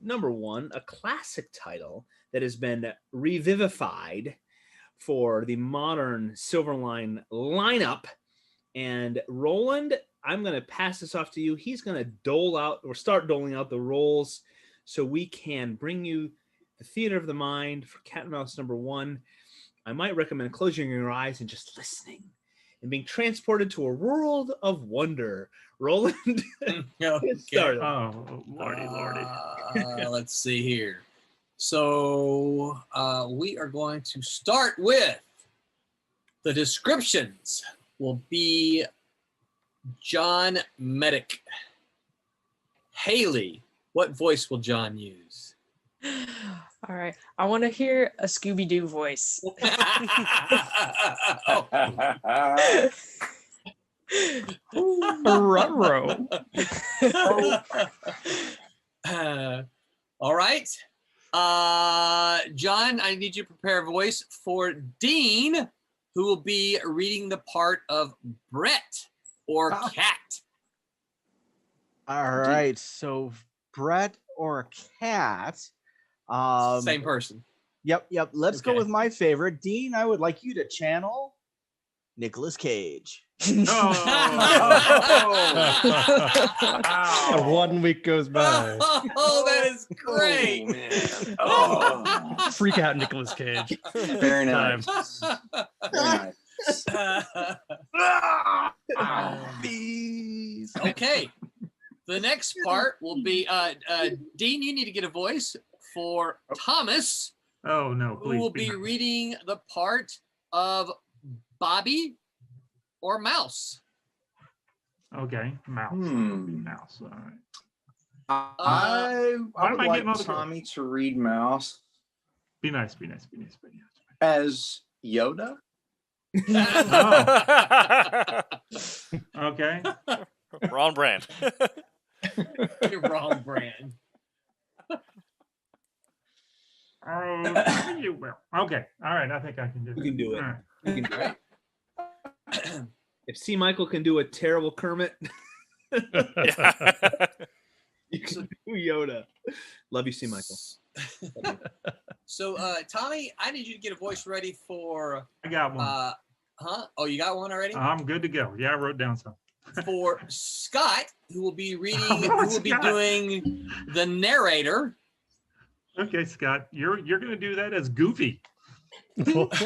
#1, a classic title that has been revivified for the modern Silverline lineup. And Roland, I'm going to pass this off to you. He's going to start doling out the roles so we can bring you the theater of the mind for Cat and Mouse #1. I might recommend closing your eyes and just listening and being transported to a world of wonder. Roland, get started. Oh, lordy. Let's see here. So we are going to start with the descriptions. Will be John Medic. Haley, what voice will John use? All right. I want to hear a Scooby-Doo voice. Ruh-roh. All right. John, I need you to prepare a voice for Dean, who will be reading the part of Brett or Cat. All right. So Brett or Cat. Same person. Yep. Let's go with my favorite. Dean, I would like you to channel Nicolas Cage. And 1 week goes by. Oh, that is great. Freak out Nicolas Cage. Very nice. Very nice. Okay. The next part will be Dean, you need to get a voice for Thomas. Oh no, please. Who will be reading the part of Bobby or Mouse. Okay, Mouse. Mouse. All right. I why would am I like getting all the Tommy to read Mouse Be nice. as Yoda. Okay. Wrong brand. You're wrong brand. Oh, you will. Okay. All right. I think I can do it. You can do it. All right. You can do it. If C. Michael can do a terrible Kermit, you can do Yoda. Love you, C. Michael. So, Tommy, I need you to get a voice ready for. I got one. Oh, you got one already? I'm good to go. Yeah, I wrote down some. For Scott, who will be reading, Oh, who will be Scott. doing the narrator. Okay, Scott, you're gonna do that as Goofy. Pretty. Yep.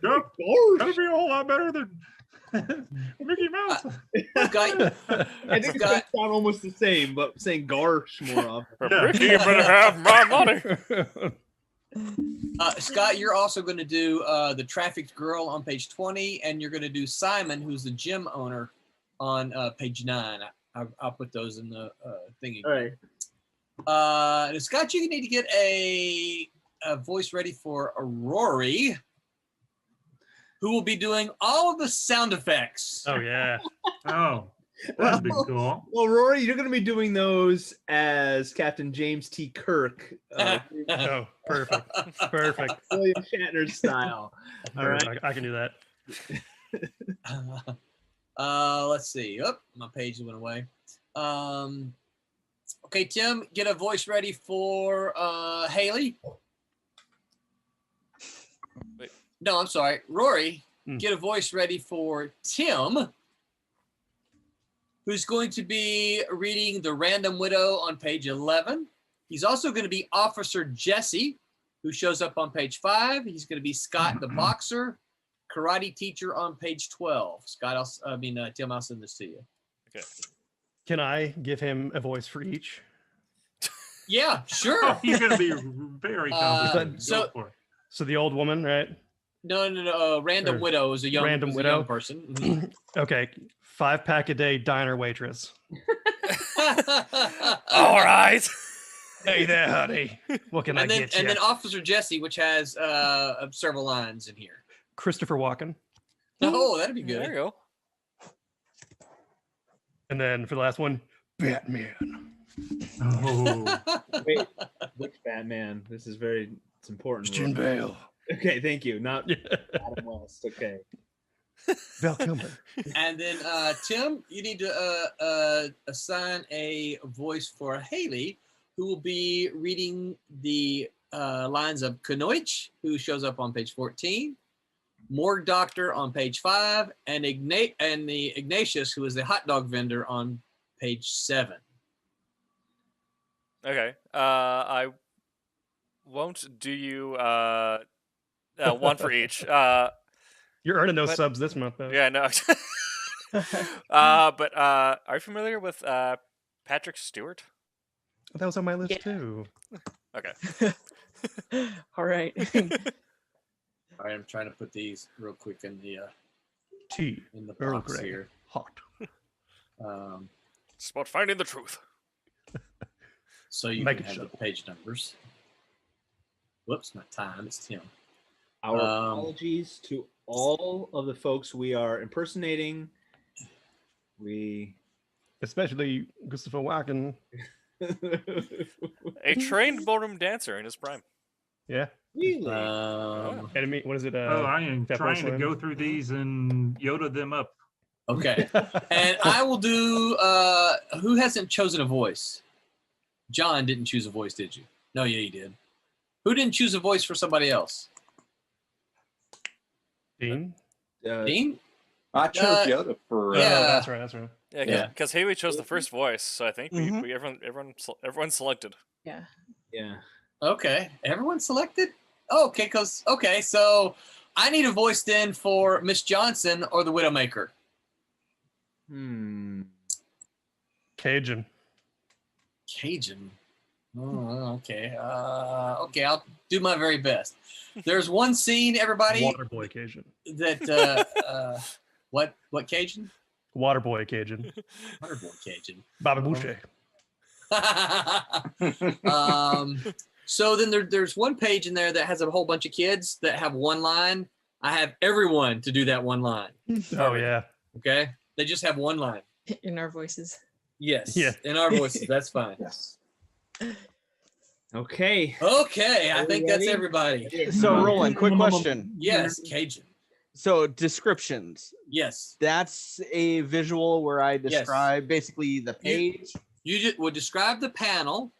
That'll be a whole lot better than Mickey Mouse. Scott, I think it's gonna sound almost the same, but saying Garsh more often. Ricky, you better have my money. Scott, you're also going to do the trafficked girl on page 20, and you're going to do Simon, who's the gym owner, on page 9. I'll put those in the thingy. All right. Scott, you need to get a voice ready for Rory, who will be doing all of the sound effects. Oh yeah. Oh, that'd be cool. Well, Rory, you're going to be doing those as Captain James T. Kirk. Oh, perfect. William Shatner style. All right. I can do that. Let's see. Oh, my page went away. Okay, Tim, get a voice ready for Haley. Wait. No, I'm sorry. Rory, get a voice ready for Tim, who's going to be reading The Random Widow on page 11. He's also going to be Officer Jesse, who shows up on page 5. He's going to be Scott the Boxer, karate teacher on page 12. Tim, I'll send this to you. Okay. Can I give him a voice for each? Yeah, sure. He's gonna be very confident. so- Go for it. So the old woman, right? No. Random Or Widow is a young, Random is a Widow? young person. Mhm. Okay. 5-pack a day diner waitress. All right. Hey there, honey. What can I and then, get you? and then Officer Jesse, which has several lines in here. Christopher Walken. Oh, that'd be good. There you go. And then for the last one, Batman. Oh, Wait, which Batman? This is it's important. Christian Bale. Okay, thank you. Not Adam West. Okay. Welcome. And then Tim, you need to assign a voice for Haley, who will be reading the lines of Knoich, who shows up on page 14, Morgue Doctor on page 5, and the Ignatius, who is the hot dog vendor, on page 7. Okay. I won't do you one for each. You're earning those but- subs this month, though. Yeah, no. But are you familiar with Patrick Stewart? That was on my list too. Okay. All right. All right, I'm trying to put these real quick in the Tea. in the Earl box Grey. here. Hot. It's about finding the truth. So you Make can it have show. the page numbers. Whoops, not time. It's Tim. Our apologies to all of the folks we are impersonating. Especially Christopher Walken. A trained ballroom dancer in his prime. Yeah. Really? Enemy. What is it? I am Fat Boy trying to Slim? go through these and Yoda them up. Okay. And I will do who hasn't chosen a voice? John didn't choose a voice, did you? No, yeah, you did. Who didn't choose a voice for somebody else? Dean. Dean? I chose Yoda for. Yeah. That's right. That's right. Yeah, because Haley chose the first voice, so I think we everyone selected. Yeah. Yeah. Okay. Everyone selected? Oh, okay, so I need a voice then for Miss Johnson or the Widowmaker. Cajun. Cajun. Oh, okay. Okay, I'll do my very best. There's one scene, everybody. Waterboy Cajun. That what Cajun? Waterboy Cajun. Waterboy Cajun. Baba Boucher. So then there's one page in there that has a whole bunch of kids that have one line. I have everyone to do that one line. Oh yeah. Okay. They just have one line. In our voices. Yes. Yeah. In our voices. That's fine. Yes. Okay. Okay. I Are we think that's ready? everybody. So, Roland, quick question. Yes, Cajun. So, descriptions. Yes. That's a visual where I describe basically the page. You just would describe the panel,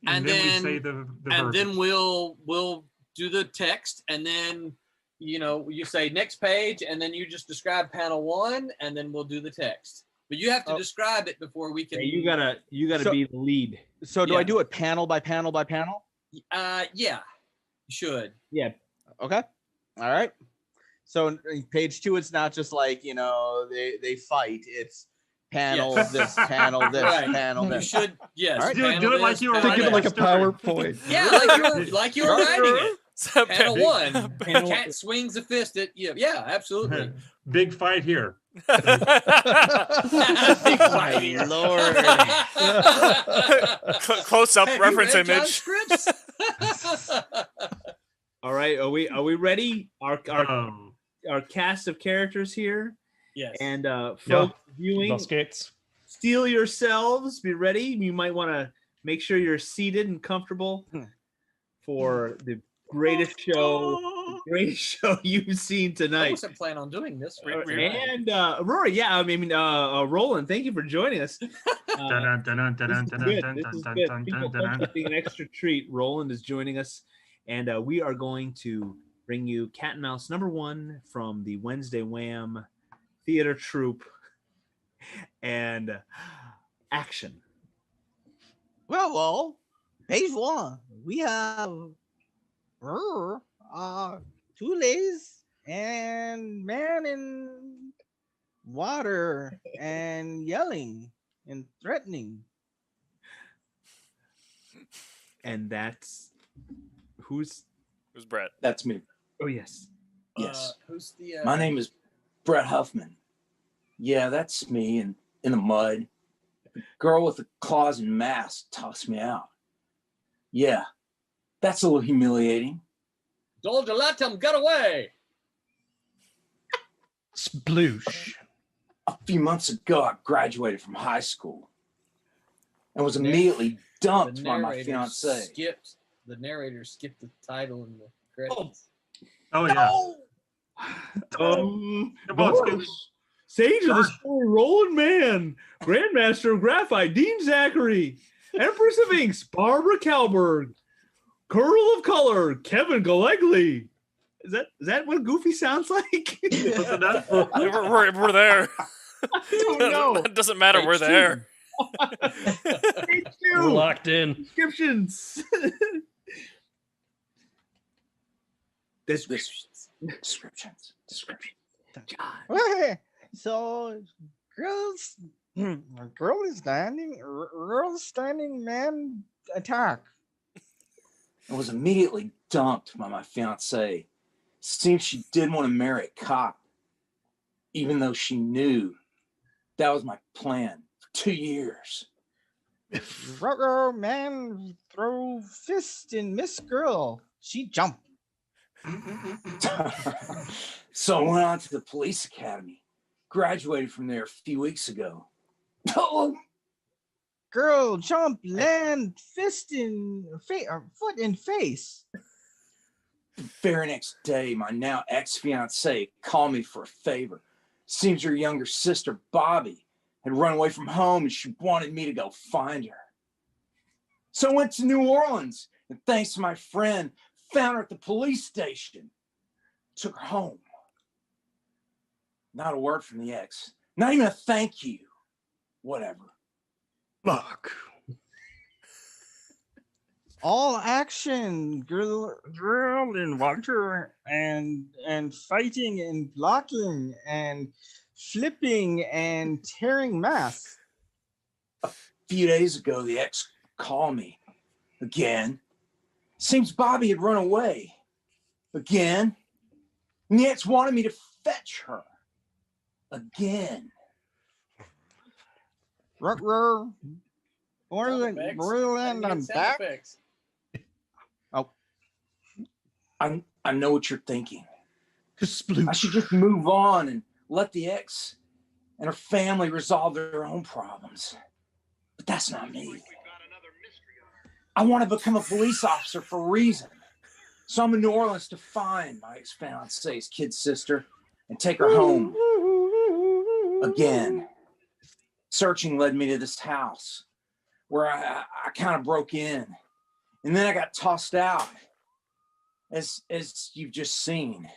and then we then say the and then verbiage. we'll do the text, and then you say next page, and then you just describe panel 1, and then we'll do the text. But you have to describe it before we can. Yeah, you gotta So- be the lead. So, do Yeah. I do it panel by panel by panel? Yeah, you should. Yeah. Okay. All right. So, in page 2, it's not just like, they fight. It's panel, Yes. this, panel, this, Right. panel, You this. should, yes. All right. panel Do it like this, you were panel Think of it like a that. PowerPoint. Yeah, like you were writing it. Panel 1, cat swings a fist at you. Yeah, absolutely. Big fight here. My Lord. Close up Have you reference read John's image. scripts? All right, are we ready? Our cast of characters here. Yes. And folks viewing, The skates. steel yourselves. Be ready. You might want to make sure you're seated and comfortable for the greatest show you've seen I tonight. wasn't planning on doing this. And Rory, yeah, I mean, Roland, thank you for joining us. This is good. People getting an extra treat. Roland is joining us, and we are going to bring you Cat and Mouse #1 from the Wednesday Wham theater troupe, and action. Well, page 1, we have two ladies and man in water and yelling and threatening. And that's who's Brett? That's me. Oh yes. Yes. Who's the? My name is Brett Huffman. Yeah, that's me in the mud. The girl with the claws and mask tossed me out. Yeah, that's a little humiliating. Told you let them get away. Sploosh. A few months ago, I graduated from high school and was immediately dumped by my fiance. The narrator skipped the title in the Oh, credits. Oh yeah. Come on, Sage of the Story, Roland Mann, Grandmaster of Graphite, Dean Zachary, Empress of Inks, Barbara Kalberg, Curl of Color, Kevin Galegly. Is that what Goofy sounds like? We're there. It doesn't matter. We're there. We're locked in. Descriptions. Descriptions. Okay, so girls standing man attack. I was immediately dumped by my fiance. Seems she didn't want to marry a cop, even though she knew that was my plan for 2 years. Ruh-roh, man throw fist in Miss Girl. She jumped. So I went on to the police academy. Graduated from there a few weeks ago. Oh, Girl jump, land fist in foot in face. the very next day, my now ex-fiance called me for a favor. Seems her younger sister, Bobby, had run away from home and she wanted me to go find her. So I went to New Orleans and thanks to my friend, found her at the police station. Took her home. Not a word from the ex. Not even a thank you. Whatever. Fuck. All action, girl in water and fighting and blocking and flipping and tearing masks. A few days ago, the ex called me again. Seems Bobby had run away again. And the ex wanted me to fetch her again. Ruh-roh. Borland on back. Oh. I know what you're thinking. I should just move on and let the ex and her family resolve their own problems. But that's not me. I want to become a police officer for a reason. So I'm in New Orleans to find my ex-fiance's kid sister and take her home. Again. Searching led me to this house where I kind of broke in. And then I got tossed out. As you've just seen.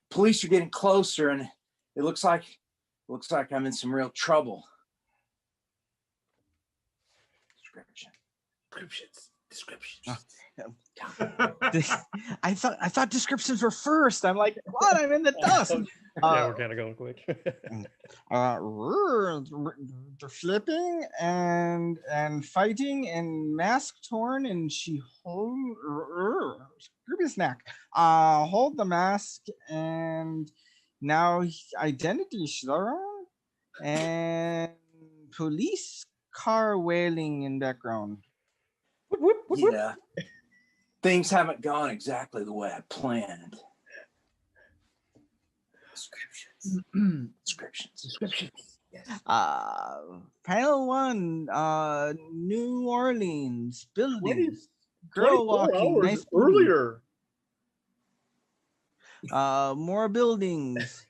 Police are getting closer and it looks like I'm in some real trouble. Descriptions. I thought descriptions were first. I'm like, what? I'm in the dust. Yeah, we're kind of going quick. They're flipping and fighting and mask torn and she hold snack. Hold the mask and now identity shown and police car wailing in background. Yeah. Things haven't gone exactly the way I planned. Descriptions. Yes. Panel 1, New Orleans buildings. Girl walking. Nice earlier. More buildings.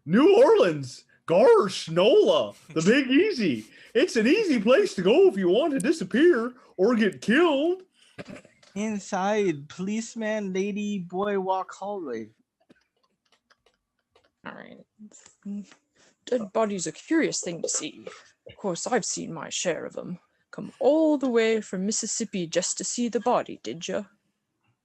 New Orleans. Gosh, Nola, the Big Easy. It's an easy place to go if you want to disappear or get killed. Inside, policeman, lady, boy walk hallway. All right. Dead body's a curious thing to see. Of course, I've seen my share of them. Come all the way from Mississippi just to see the body, did ya?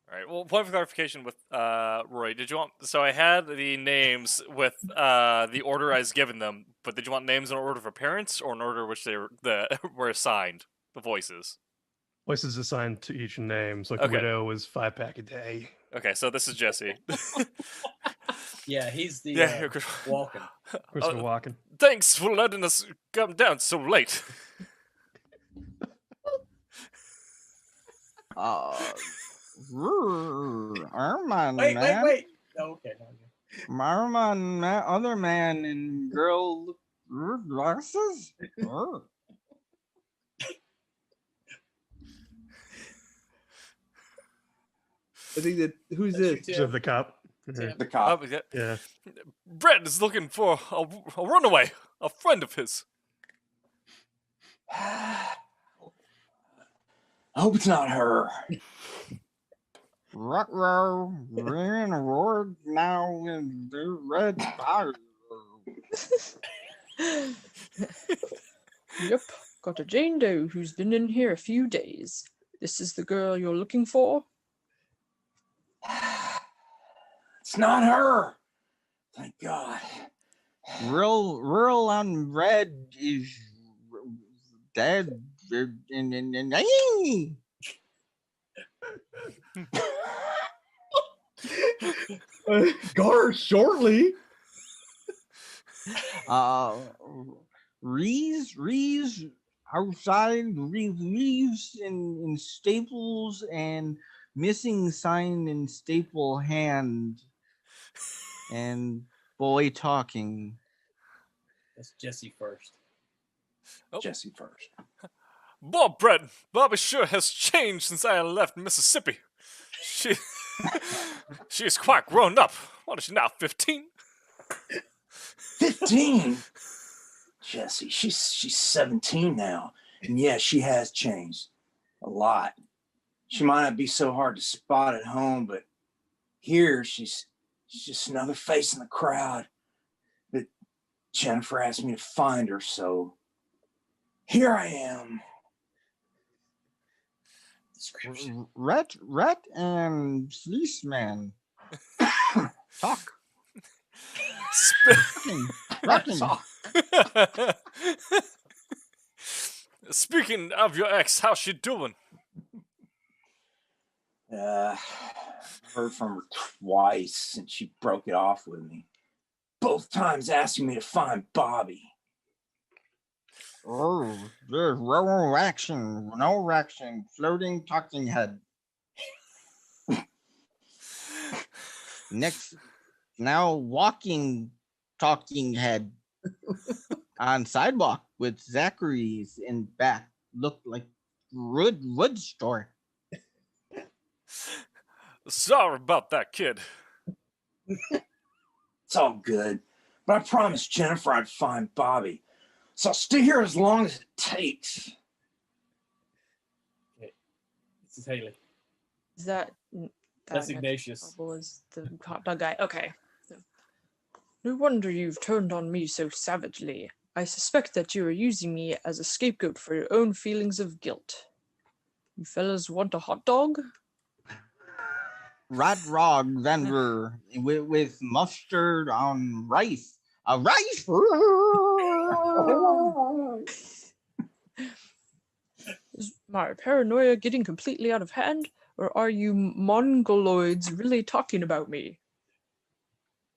All right. Well, point of clarification with Roy. Did you want? So I had the names with the order I was given them, but did you want names in order of appearance or in order which they were assigned? The voices. Voices assigned to each name. So like Okay. Widow was 5-pack a day. Okay, so this is Jesse. Yeah, he's the Walken. Christopher Walken. Thanks for letting us come down so late. Armand, Wait. man. Oh, okay. Armand, other man in girl glasses. I think that who's this? So the cop. The cop. Yeah. Brett is looking for a runaway, a friend of his. I hope it's not her. Ruh-roh, we're in a war now in the red fire. Yep, got a Jane Doe who's been in here a few days. This is the girl you're looking for? It's not her. Thank God. Rural on red is dead. Gar shortly. Reeves outside, Reeves in staples and missing sign in staple hand, and boy talking. That's Jesse first. Oh. Jesse first. Bob Brett, Bobby sure has changed since I left Mississippi. She is quite grown up. What is she now, 15? 15? Jesse, she's 17 now. And yeah, she has changed a lot. She might not be so hard to spot at home, but here she's just another face in the crowd. But Jennifer asked me to find her, so here I am. Rhett and policeman talk. Rocking. Speaking of your ex, how's she doing? Heard from her twice since she broke it off with me. Both times asking me to find Bobby. Oh, there's no action, floating talking head. Next, now walking talking head on sidewalk with Zachary's in back. Looked like wood store. Sorry about that, kid. It's all good, but I promised Jennifer I'd find Bobby. So I'll stay here as long as it takes. Okay. This is Haley. Is that That's Ignatius. Was the hot dog guy? Okay. No wonder you've turned on me so savagely. I suspect that you are using me as a scapegoat for your own feelings of guilt. You fellas want a hot dog? Rat rog vendor with mustard on rice. A rice. Is my paranoia getting completely out of hand, or are you Mongoloids really talking about me?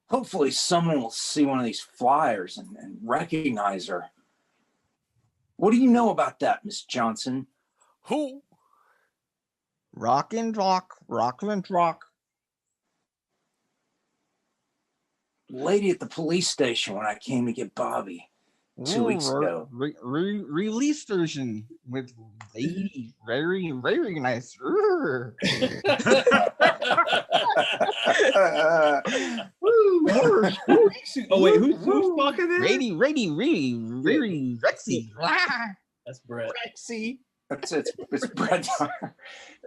Hopefully someone will see one of these flyers and recognize her. What do you know about that, Miss Johnson? Who? Rockland Rock. Lady at the police station when I came to get Bobby 2 weeks ago. Release version with lady, very nice. Oh wait, who's talking there? Rady, Rexy. That's Brett. Rexy. It's Brett.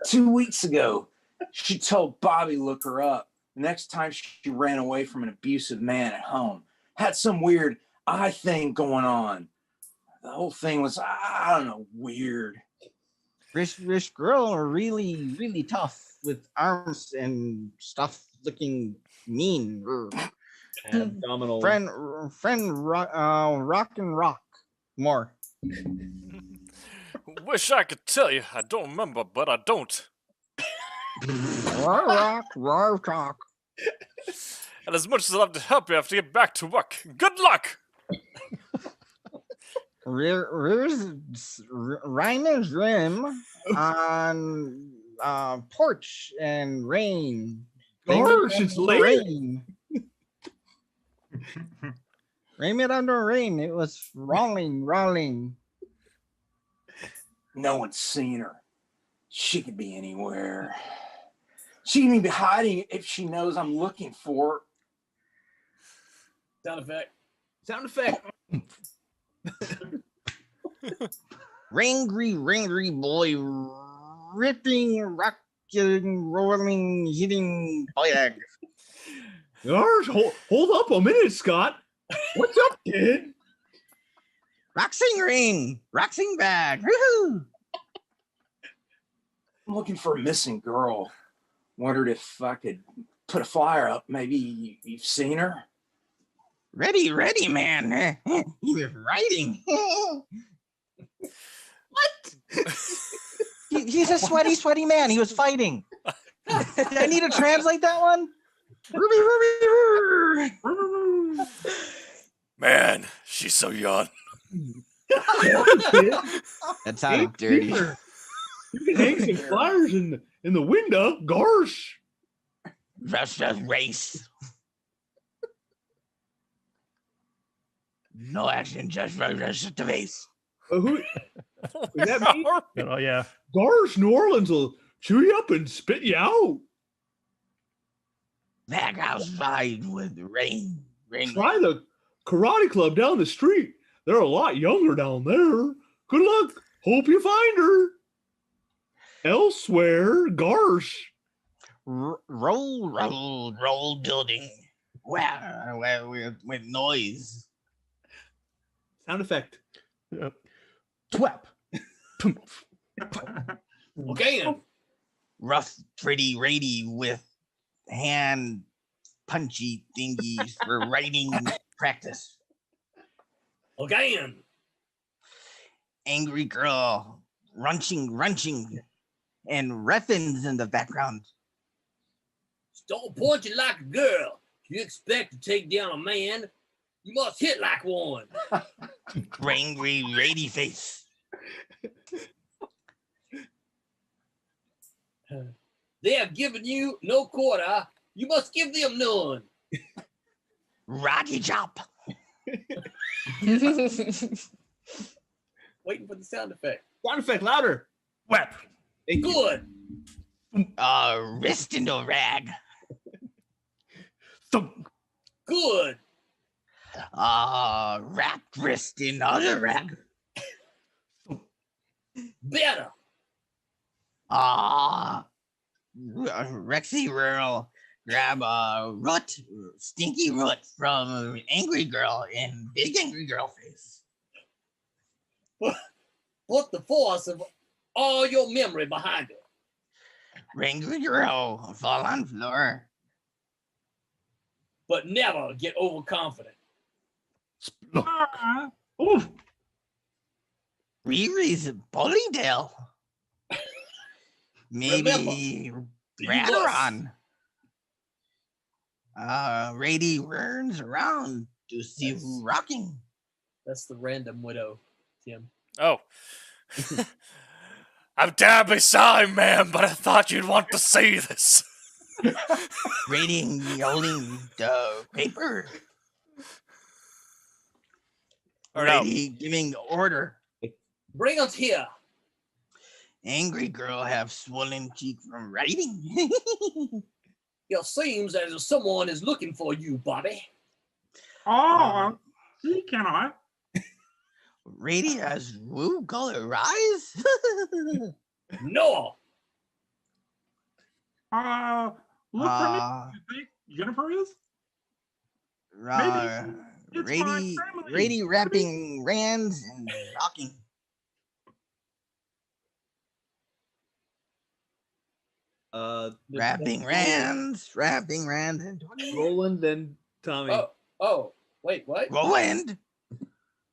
2 weeks ago, she told Bobby to look her up. The next time she ran away from an abusive man at home. Had some weird eye thing going on. The whole thing was, I don't know, weird. This girl are really tough with arms and stuff, looking mean. Abdominal. Friend, rock and rock more. Wish I could tell you. I don't remember, but I don't. Rock, talk. And as much as I'd love to help you, I have to get back to work. Good luck! Ryman's rim on porch and rain. Gosh, it's late. Rain. Rain under rain. It was rolling. No one's seen her. She could be anywhere. She can be hiding if she knows I'm looking for her. Sound effect. Sound effect. Ringry boy, ripping, rocking, rolling, hitting bag. Gosh, hold up a minute, Scott. What's up, kid? Roxing ring, roxing bag. Woohoo! I'm looking for a missing girl. Wondered if I could put a flyer up. Maybe you've seen her. Ready, man. He was writing. What? He's a sweaty man. He was fighting. Did I need to translate that one? Man, she's so young. That sounded dirty. You can hang some flyers in the window. Gosh. Just a race. No action, just the base. Who? Is that me? Oh yeah. Gosh, New Orleans will chew you up and spit you out. Back outside with rain. Try the karate club down the street. They're a lot younger down there. Good luck. Hope you find her. Elsewhere, gosh. Roll building. Wow, with noise. Sound effect. Yep. Twap. Okay. Rough, pretty, rady with hand punchy thingies for writing practice. Okay. Angry girl, runching, and reffins in the background. Don't point you like a girl. If you expect to take down a man, you must hit like one. Angry, rady face. They have given you no quarter. You must give them none. Roddy chop. Waiting for the sound effect. Sound effect louder. Whap. Good. Wrist into rag. Thump. Good. Wrapped wrist in other rag. Better. Rexy Rural grab a stinky root from Angry Girl in Big Angry Girl face. Put the force of all your memory behind it. Angry Girl fall on floor. But never get overconfident. Oof. Riri's Bullydale. Maybe Radaron. Rady runs around to see who's rocking. That's the random widow, Tim. Oh. I'm terribly sorry, ma'am, but I thought you'd want to see this. Rating holding the paper. Rady giving order. Bring us here. Angry girl have swollen cheek from writing. It seems as if someone is looking for you, Bobby. Oh, see, can I? Rady has woo color eyes. No. Look for me. You think Jennifer is? Rady wrapping rands and rocking. Wrapping rands and Roland and Tommy. Oh, wait, what? Roland.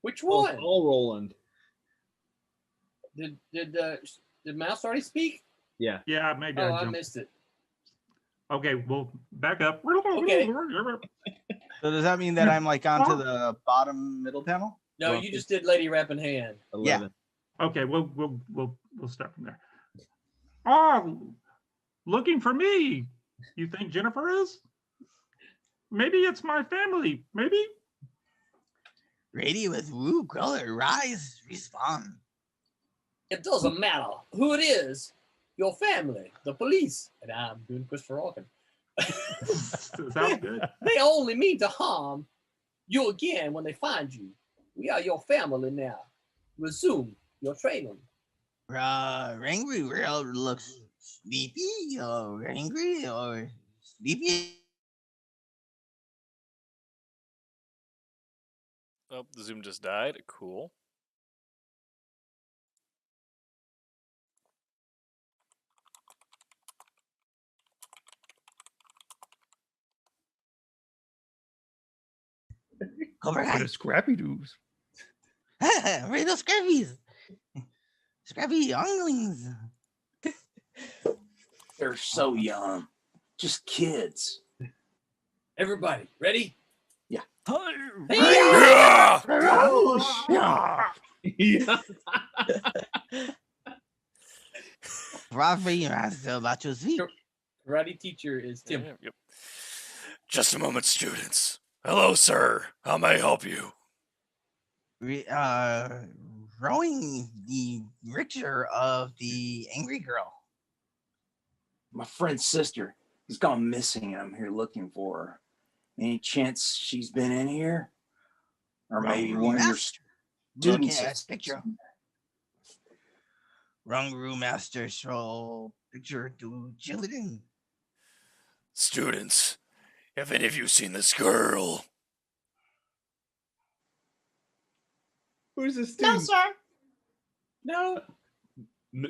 Which one? All Roland. Did Mouse already speak? Yeah. Yeah, maybe I missed it. Okay, well, back up. Okay. So does that mean that I'm like onto the bottom middle panel? No, you just did Lady Rapping Hand. 11. Yeah. Okay, we'll start from there. Oh, looking for me. You think Jennifer is? Maybe it's my family. Maybe. Rady with woo color rise respond. It doesn't matter who it is. your family, the police, and I'm doing Christopher Walken. Sounds good. They only mean to harm you again when they find you. We are your family now. Resume your training. Angry Rail looks sleepy or angry or sleepy. Oh, the Zoom just died. Cool. Cobra What Kai. a scrappy doos. Read those scrappies. Scrappy younglings. They're so young. Just kids. Everybody, ready? Yeah. Yeah! Rafi Master Macho Z. Karate teacher is Tim. Yep. Just a moment, students. Hello, sir. How may I help you? Rowing the rickshaw of the angry girl. My friend's sister has gone missing and I'm here looking for her. Any chance she's been in here? Or maybe one of your students? Look at picture. Wrong room master show picture to children. Students, have any of you seen this girl? Who's this No, student? sir. No.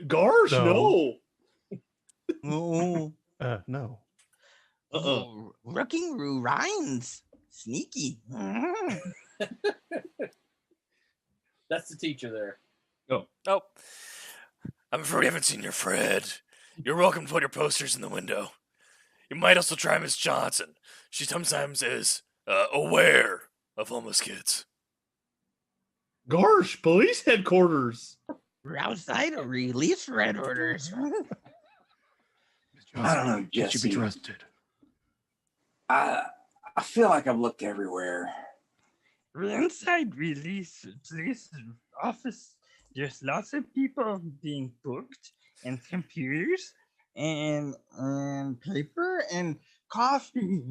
Gosh, no. Oh. No. Rooking Roo Rhines. Sneaky. That's the teacher there. Oh. I'm afraid we haven't seen your Fred. You're welcome to put your posters in the window. You might also try Miss Johnson. She sometimes is aware of homeless kids. Gosh, police headquarters. We're outside of release red orders. I don't know, She should be Jesse. trusted. I feel like I've looked everywhere. We're inside release office. There's lots of people being booked, and computers, and paper, and coffee.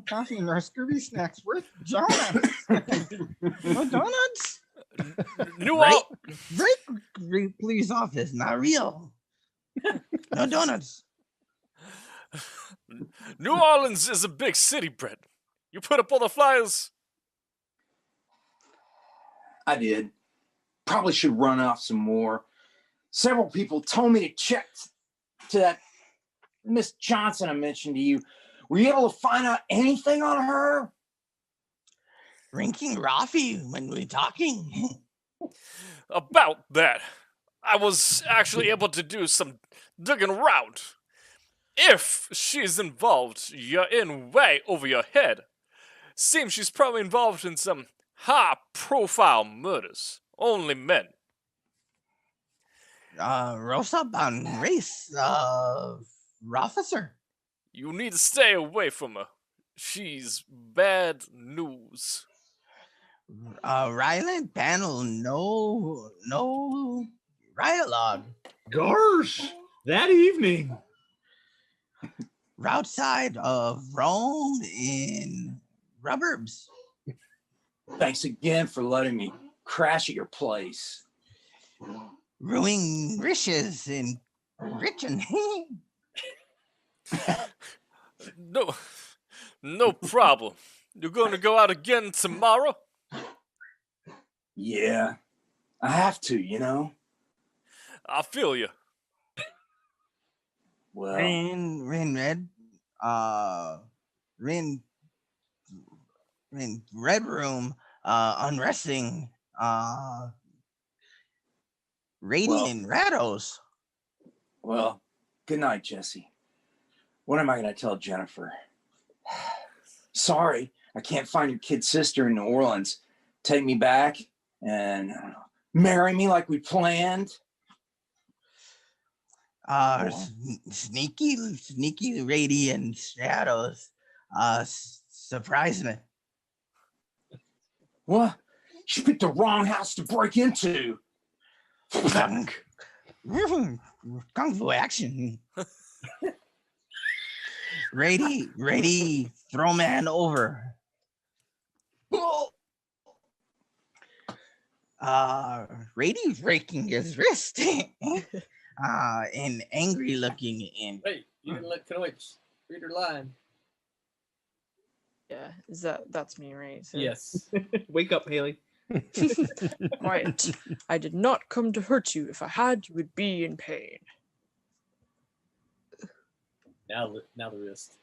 Coffee and Rice Krispie snacks with donuts. No donuts. Break, please, office. Not real. No donuts. New Orleans is a big city, Brett. You put up all the flyers. I did. Probably should run off some more. Several people told me to check to that Miss Johnson I mentioned to you. Were you able to find out anything on her? Drinking Rafi when we're talking. About that, I was actually able to do some digging around. If she's involved, you're in way over your head. Seems she's probably involved in some high-profile murders. Only men. Rosa on race officer. You need to stay away from her. She's bad news. Ryland panel, no dialogue. Gosh, that evening. Route side of Rome in Rubbers. Thanks again for letting me crash at your place. Ruining riches in Richmond. No problem. You're going to go out again tomorrow? Yeah, I have to, you know. I feel you. Well, Rin red, Rin red room, unresting, radiant rados. Well, good night, Jesse. What am I going to tell Jennifer? Sorry, I can't find your kid sister in New Orleans. Take me back and marry me like we planned. Sneaky radiant shadows. Surprise me. What? You picked the wrong house to break into. kung fu action. Ready, throw man over. Rady's breaking his wrist. And angry looking in. Hey, you didn't let Knoich read her line. Yeah, that's me, right? So. Yes. Wake up, Haley. Quiet. I did not come to hurt you. If I had, you would be in pain. Now the wrist.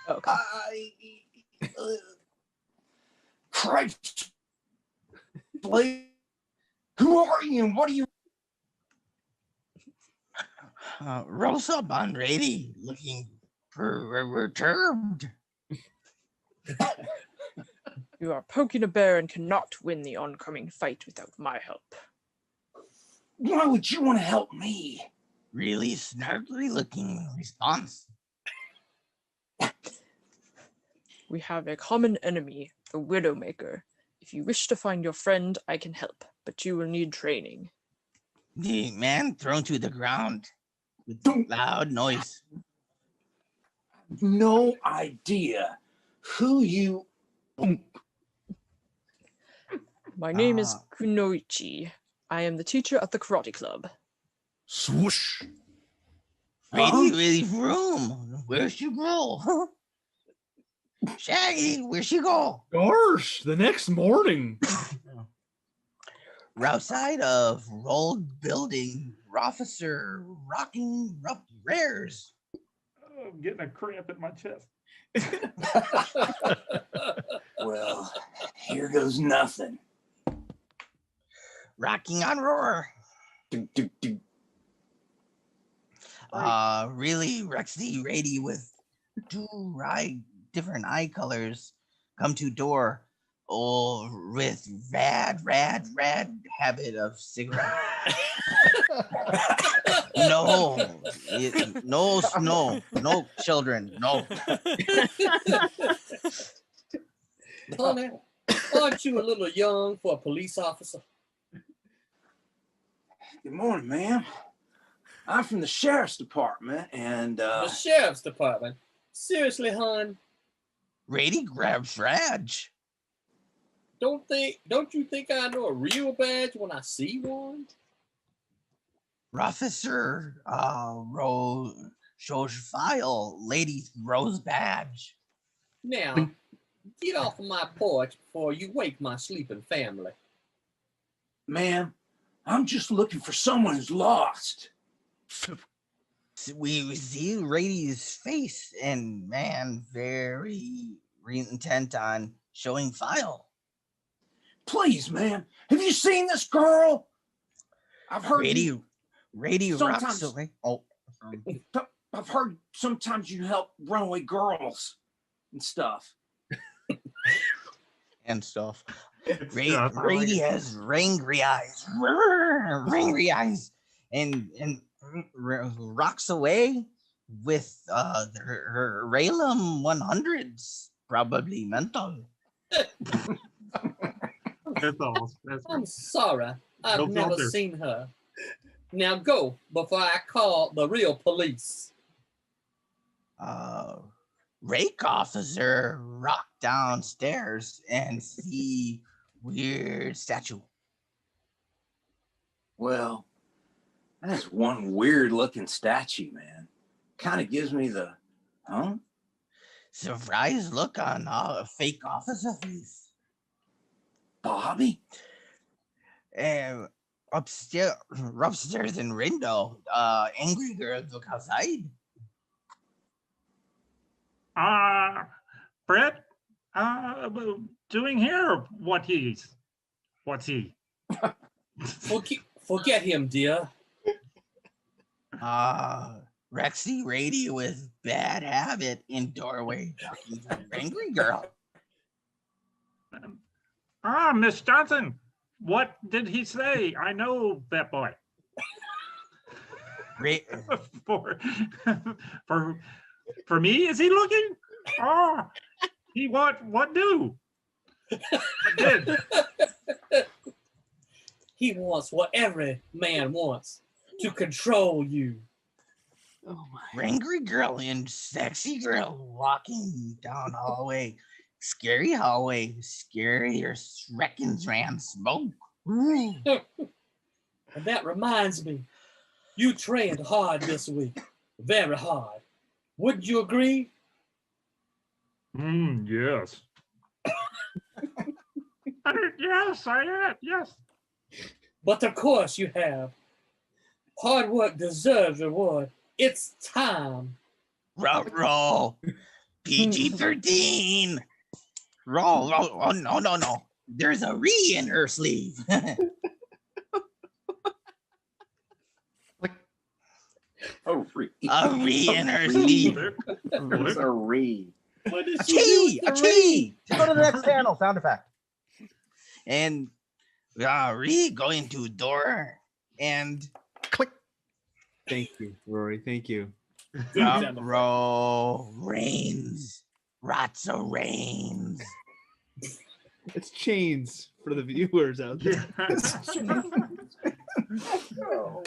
Okay. Christ. Blade, who are you and what are you? Rose up on Rady, looking perturbed. You are poking a bear and cannot win the oncoming fight without my help. Why would you want to help me? Really snarky looking response. We have a common enemy, the Widowmaker. If you wish to find your friend, I can help, but you will need training. The man thrown to the ground with loud noise. No idea who you. My name is Kunoichi. I am the teacher at the karate club. Swoosh. Really room. Where's she go? Shaggy, where'd she go? Gosh, the next morning. Outside of rolled building, officer rocking rough rares. Oh, I'm getting a cramp in my chest. Well, here goes nothing. Rocking on roar. Really Rexy Rady with two different eye colors come to door. Oh, with rad habit of cigarette. No children, no. Honey, aren't you a little young for a police officer? Good morning, ma'am. I'm from the sheriff's department, and The sheriff's department? Seriously, hon? Rady grabs Raj. Don't you think I know a real badge when I see one? Officer Rose shows file, lady Rose badge. Now, get off of my porch before you wake my sleeping family. ma'am, I'm just looking for someone who's lost. We see Rady's face, and man, very intent on showing file. Please, ma'am, have you seen this girl? I've heard Rady rocks away. Oh, I've heard sometimes you help runaway girls and stuff. And stuff. Rady has rangry eyes, and rocks away with her Raylam 100s, probably mental. I'm sorry, I've never seen her. Now go before I call the real police. Rake officer rock downstairs and see weird statue. Well, that's one weird looking statue, man. Kind of gives me the, surprised look on a fake officer face. Bobby? Upstairs in window, angry girls look outside. Brett, doing here what's he? Forget him, dear. Rexy Rady with bad habit in doorway talking to an angry girl. Miss Johnson, what did he say? I know that boy. For me, is he looking? He what do? What did? He wants what every man wants. to control you. Oh my. Angry girl and sexy girl walking down hallway. Scary hallway. Scarier wreckings ran smoke. And that reminds me, you trained hard this week. Very hard. Wouldn't you agree? Yes. Yes, I am. Yes. But of course you have. Hard work deserves reward. It's time. Roll. PG-13. Roll. Oh, no. There's a re in her sleeve. A re. A re in her sleeve. There's a re. What is A chi. Go to the next panel. Sound effect. And re going to door and click. Thank you, Rory. Thank you. Row rains. Lots of rains. It's chains for the viewers out there. Oh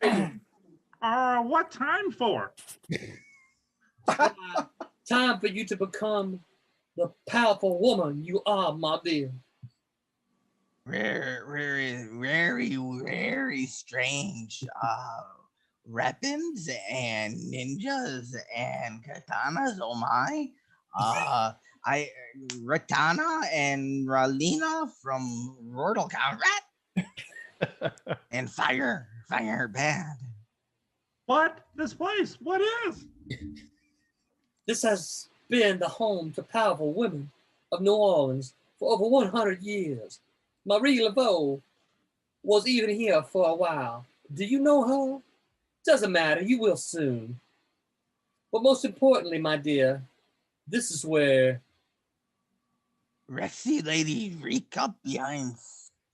gosh. What time for? Time for you to become the powerful woman you are, my dear. Very strange. Weapons and ninjas and katanas. Oh my. Ratana and Ralina from Mortal Kombat. And fire bad. What? This place? What is? This has been the home to powerful women of New Orleans for over 100 years. Marie Laveau was even here for a while. Do you know her? Doesn't matter, you will soon. But most importantly, my dear, this is where Rexy lady reek up behind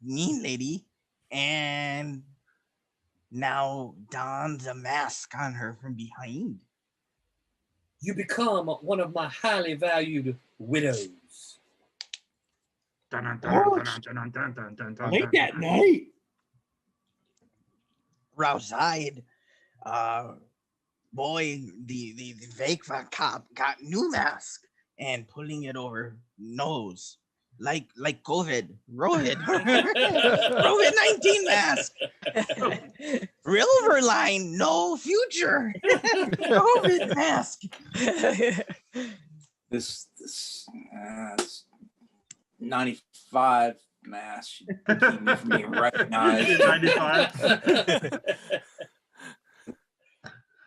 mean lady and now dons a mask on her from behind. you become one of my highly valued widows. Late that night. Outside, boy, the fake cop got new mask and pulling it over nose like COVID, COVID-19 mask. Silverline, no future. COVID mask. This 95 mask should keep me from being recognized. 95.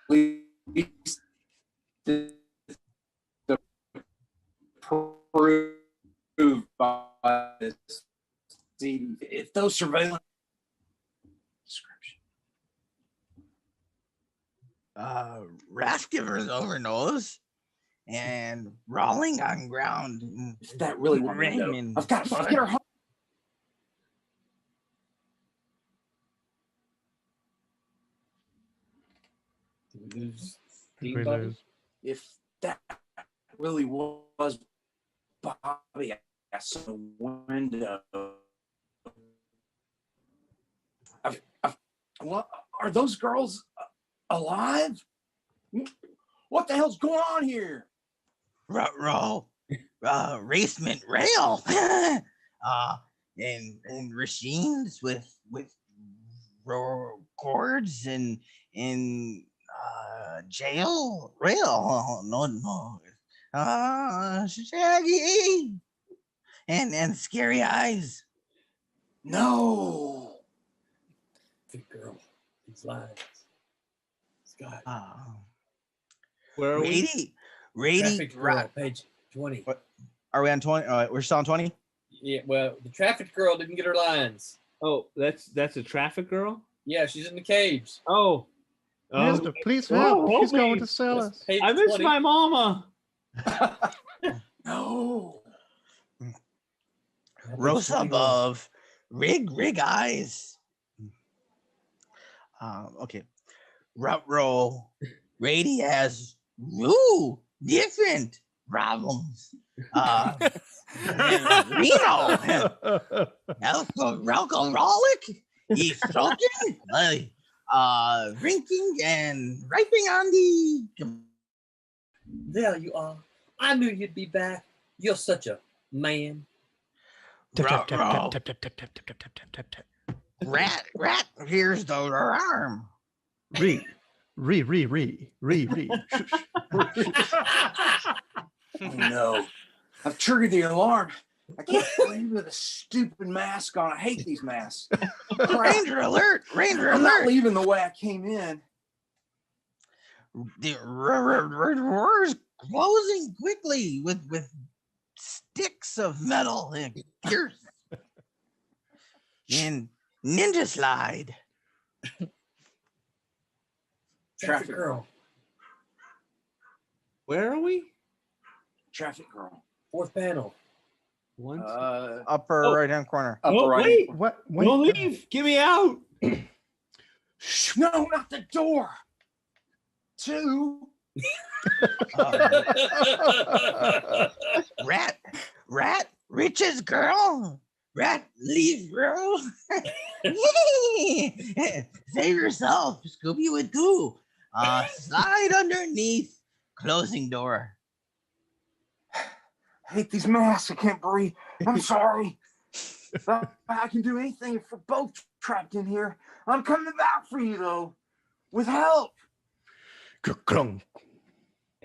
The proved by this. See, if those surveillance description. Raft givers over nose and rolling on ground. If that really were Raymond. I've got to get her home. If that really was Bobby, I saw the window. What are those girls alive? What the hell's going on here? Roll, racement rail, and machines with cords and jail rail. No, Shaggy, and scary eyes. No. Good girl. These lines. Scott. Where are we? Traffic girl, page 20. What? Are we on 20? We're still on 20? Yeah, well, the traffic girl didn't get her lines. Oh, that's a traffic girl? Yeah, she's in the caves. Oh. Mister, please help. He's going to sell That's us. page I miss 20. my mama. No. Rosa above, rig eyes. Okay. Roll. Rady has different problems. Reno. Alcoholic. He's stroking. drinking and ripping on the. There you are. I knew you'd be back. You're such a man. Rat, here's the alarm. Re. Oh no. I've triggered the alarm. I can't breathe with a stupid mask on. I hate these masks. Ranger alert! Ranger I'm not alert! leaving the way I came in. The roar's closing quickly with sticks of metal and pierce. And ninja slide. Traffic girl. Where are we? Traffic girl. Fourth panel. One. Upper Oh. right hand corner. Oh, Upper right. wait. What? Don't leave. Get me out. No, not the door. 2. Rat, riches girl. Rat, leave girl. Save yourself, Scooby with goo. Slide underneath. Closing door. I hate these masks. I can't breathe. I'm sorry. I can do anything if we're both trapped in here. I'm coming back for you, though. With help.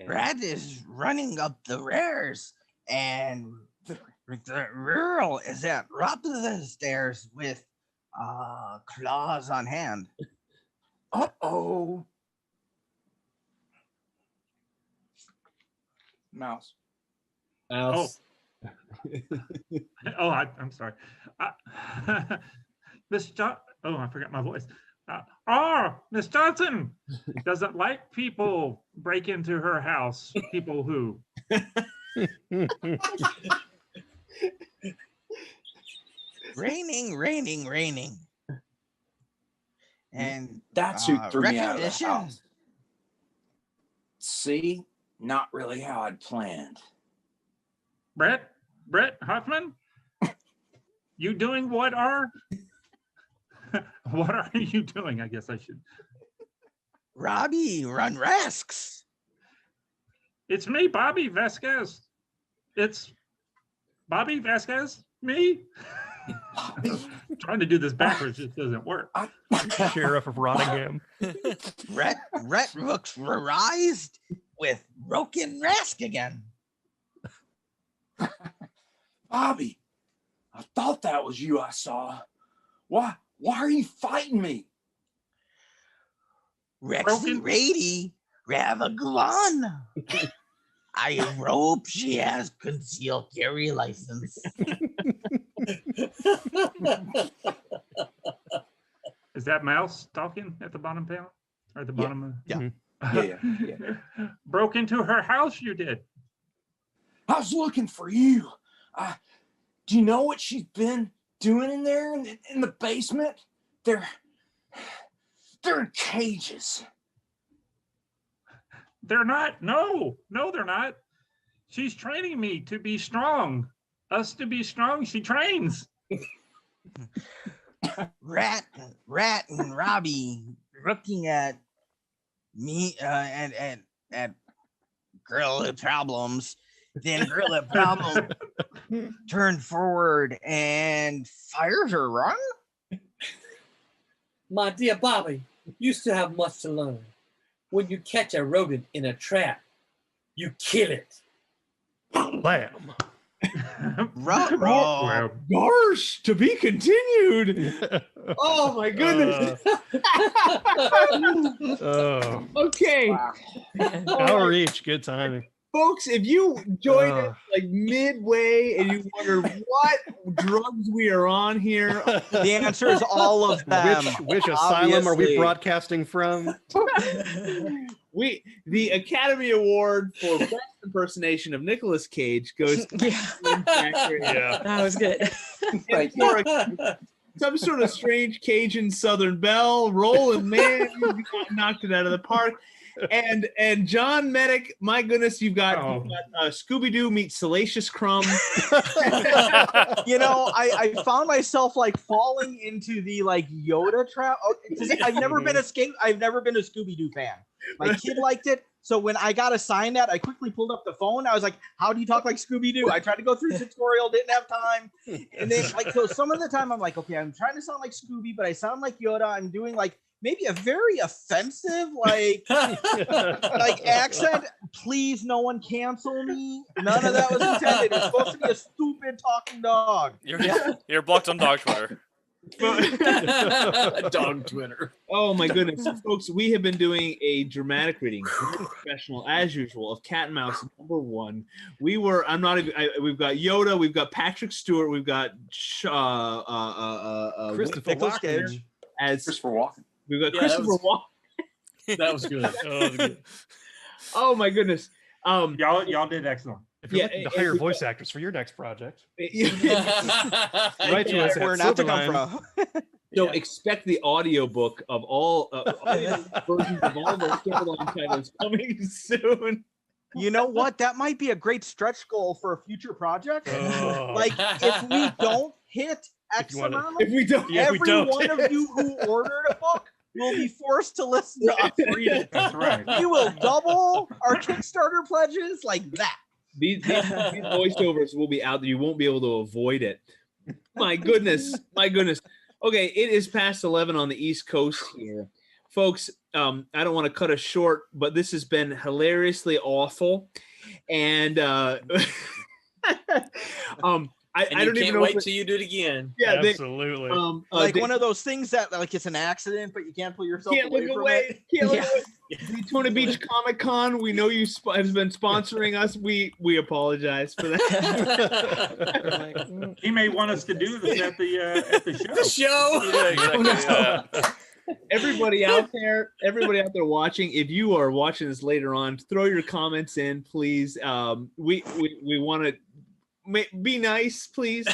Rat is running up the stairs, and the girl is at top of the stairs with claws on hand. Uh-oh. Mouse. Mouse. Oh, I'm sorry. Miss I forgot my voice. Miss Johnson doesn't like people break into her house. People who. Raining. And That's who threw me out of the recognition. house. See? Not really how I'd planned. Brett Huffman, you doing what are you doing? I guess I should. Robbie, run risks. It's me, Bobby Vasquez. It's Bobby Vasquez, me. Trying to do this backwards just doesn't work. Sheriff of Rottingham. Rhett looks revised with broken rask again. Bobby, I thought that was you I saw. Why are you fighting me? Rex and Rady have a gun. I hope she has concealed carry license. Is that Mouse talking at the bottom panel? Or at the bottom? Yeah. Yeah. Broke into her house, you did. I was looking for you. Do you know what she's been doing in there in the basement? They're in cages. They're not. No, they're not. She's training me to be strong. Us to be strong, she trains. Rat and Robbie looking at me and girl with problems. Then girl with problem turned forward and fires her run. My dear Bobby, you still have much to learn. When you catch a rodent in a trap, you kill it. Bam. Gosh, to be continued. Oh my goodness. Okay. Hour each. Good timing. Folks, if you join us like midway and you wonder what drugs we are on here, The answer is all of them. Which asylum are we obviously. broadcasting from? the Academy Award for Best Impersonation of Nicolas Cage goes to That was good. Thank for some sort of strange Cajun Southern belle, Roland Man, you knocked it out of the park. and John Medic, my goodness, you've got Scooby Doo meets Salacious Crumb. You know, I found myself like falling into the like Yoda trap. Oh, I've never been a Scooby Doo fan. My kid liked it, so when I got assigned that, I quickly pulled up the phone. I was like, "How do you talk like Scooby Doo?" I tried to go through the tutorial, didn't have time, and then like so some of the time I'm like, "Okay, I'm trying to sound like Scooby, but I sound like Yoda." I'm doing like maybe a very offensive like accent. Please, no one cancel me. None of that was intended. It's supposed to be a stupid talking dog. You're blocked on dog Twitter. Dog Twitter. Oh my goodness, folks! We have been doing a dramatic reading, professional as usual, of Cat and Mouse #1. We've got Yoda, we've got Patrick Stewart, we've got Christopher Walken as Christopher Walken. We've got Christopher Walken. That was good. Oh my goodness! Y'all did excellent. If you're looking to hire voice actors for your next project, Right to us where not to come from. So expect the audiobook of all versions of all those Silverline titles coming soon. You know what? That might be a great stretch goal for a future project. Oh. Like if we don't hit X amount, every one of you who ordered a book will be forced to listen to us read it. That's right. We will double our Kickstarter pledges like that. These voiceovers will be out there. You won't be able to avoid it. My goodness. Okay, it is past 11 on the East Coast here. Folks, I don't want to cut us short, but this has been hilariously awful. And I don't even know. Wait till you do it again. Yeah, absolutely. Like one of those things that like it's an accident, but you can't pull yourself away from it. Can't look away. Daytona Beach Comic Con. We know you have been sponsoring us. We apologize for that. He may want us to do this at the show. The show. Yeah, exactly. Everybody out there watching, if you are watching this later on, throw your comments in, please. We want to be nice, please.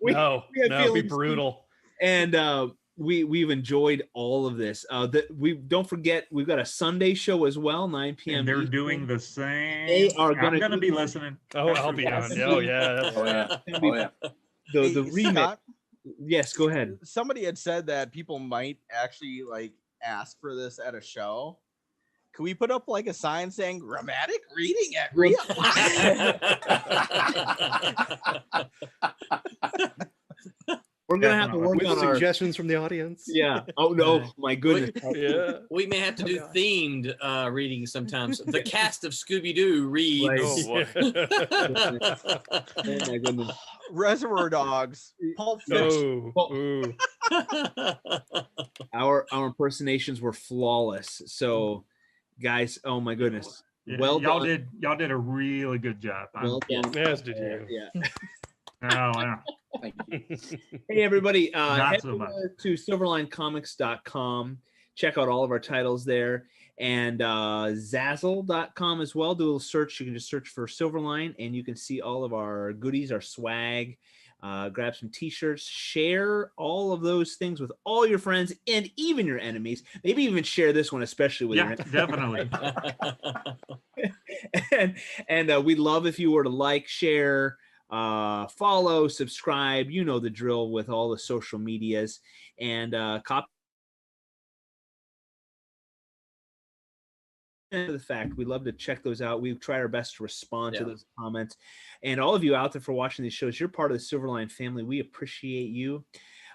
be brutal. And we've enjoyed all of this. Don't forget we've got a Sunday show as well, 9 p.m. And they're Eastern. doing the same. They are I'm gonna be listening. Oh, I'll be on. Oh yeah. The remix. Scott, yes, go ahead. Somebody had said that people might actually like ask for this at a show. Can we put up like a sign saying "dramatic reading at Real"? We're gonna have to work with on our suggestions from the audience. Yeah. Oh no, my goodness. Yeah. We may have to do themed readings sometimes. The cast of Scooby Doo reads. Oh my goodness. Reservoir Dogs, Pulp Fiction. Our impersonations were flawless. So, guys, oh my goodness. Yeah, Well y'all done. did a really good job. Well done. Yes, did you? Yeah. Oh, Hey everybody, Not head so much. over to silverlinecomics.com. Check out all of our titles there, and Zazzle.com as well. Do a little search. You can just search for Silverline, and you can see all of our goodies, our swag. Grab some t-shirts, share all of those things with all your friends and even your enemies. Maybe even share this one, especially with your enemies. Definitely. and we'd love if you were to like, share, follow, subscribe. You know the drill with all the social medias, and copy the fact we love to check those out. We try our best to respond to those comments, and all of you out there for watching these shows, you're part of the Silverline family. We appreciate you.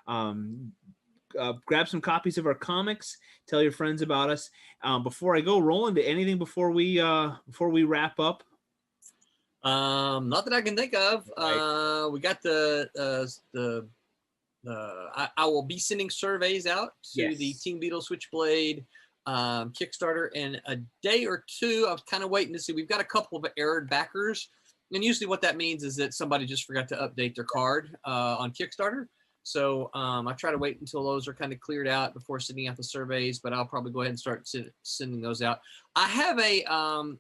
Grab some copies of our comics, tell your friends about us. Before I go, Roland, anything before we wrap up? Not that I can think of. We got I will be sending surveys out to the Team Beetle Switchblade Kickstarter in a day or two. I was kind of waiting to see. We've got a couple of error backers, and usually what that means is that somebody just forgot to update their card on Kickstarter. So I try to wait until those are kind of cleared out before sending out the surveys, but I'll probably go ahead and start sending those out. I have a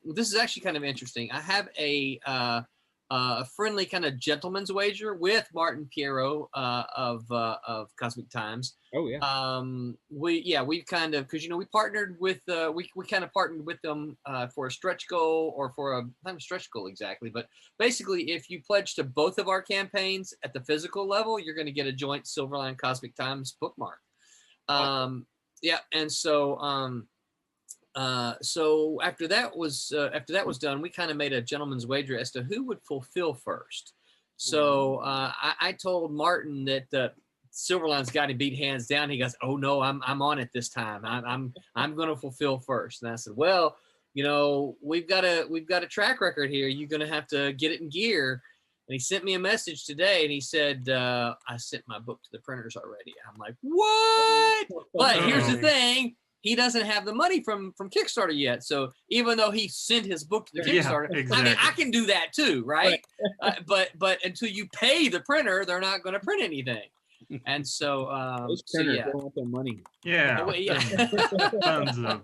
this is actually kind of interesting. I have a a friendly kind of gentleman's wager with Martin Piero of Cosmic Times. Oh yeah. We've kind of, because we partnered with we kind of partnered with them for a stretch goal, or for not a stretch goal exactly, but basically if you pledge to both of our campaigns at the physical level, you're going to get a joint Silverline Cosmic Times bookmark. Yeah, and so so after that was done, we kind of made a gentleman's wager as to who would fulfill first. So I told Martin that Silverline's got him beat hands down. He goes, "Oh no, I'm on it this time. I'm going to fulfill first." And I said, "Well, we've got a track record here. You're going to have to get it in gear." And he sent me a message today, and he said, "I sent my book to the printers already." I'm like, "What?" But here's the thing. He doesn't have the money from Kickstarter yet. So even though he sent his book to the Kickstarter, I mean, I can do that too, right? But until you pay the printer, they're not going to print anything. And so, Those printers don't want their money. Yeah. Tons of.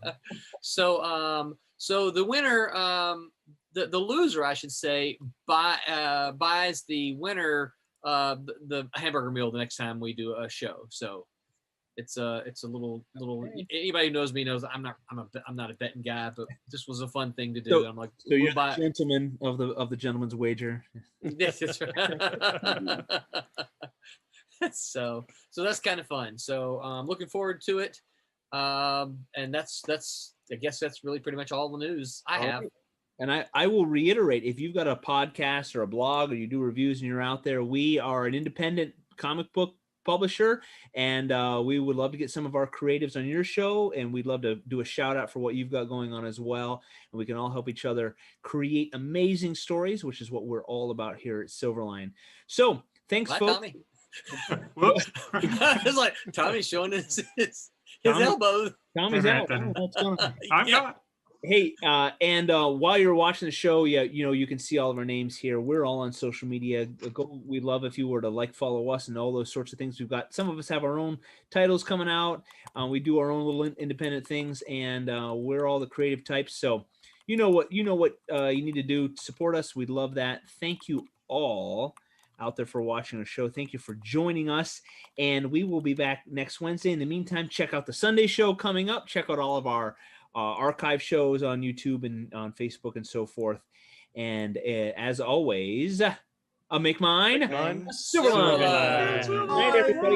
So the winner, the loser, I should say, buys the winner the hamburger meal the next time we do a show. So it's a little. Anybody who knows me knows I'm not a betting guy, but this was a fun thing to do. I'm like, so you're the gentleman of the gentleman's wager. Yes, that's right. So that's kind of fun. So I'm looking forward to it. And that's I guess that's really pretty much all the news I have. And I will reiterate, if you've got a podcast or a blog, or you do reviews and you're out there, we are an independent comic book publisher, and we would love to get some of our creatives on your show, and we'd love to do a shout out for what you've got going on as well, and we can all help each other create amazing stories, which is what we're all about here at Silverline. So thanks, folks. Tommy. It's like Tommy's showing his elbows. Tommy's out. I'm not. Hey, and while you're watching the show, you can see all of our names here. We're all on social media. We'd love if you were to follow us, and all those sorts of things. We've got, some of us have our own titles coming out. We do our own little independent things, and we're all the creative types. So you know what you need to do to support us. We'd love that. Thank you all out there for watching our show. Thank you for joining us, and we will be back next Wednesday. In the meantime, check out the Sunday show coming up. Check out all of our archive shows on YouTube and on Facebook and so forth. And as always, I'll make mine Silverline. Good night, everybody.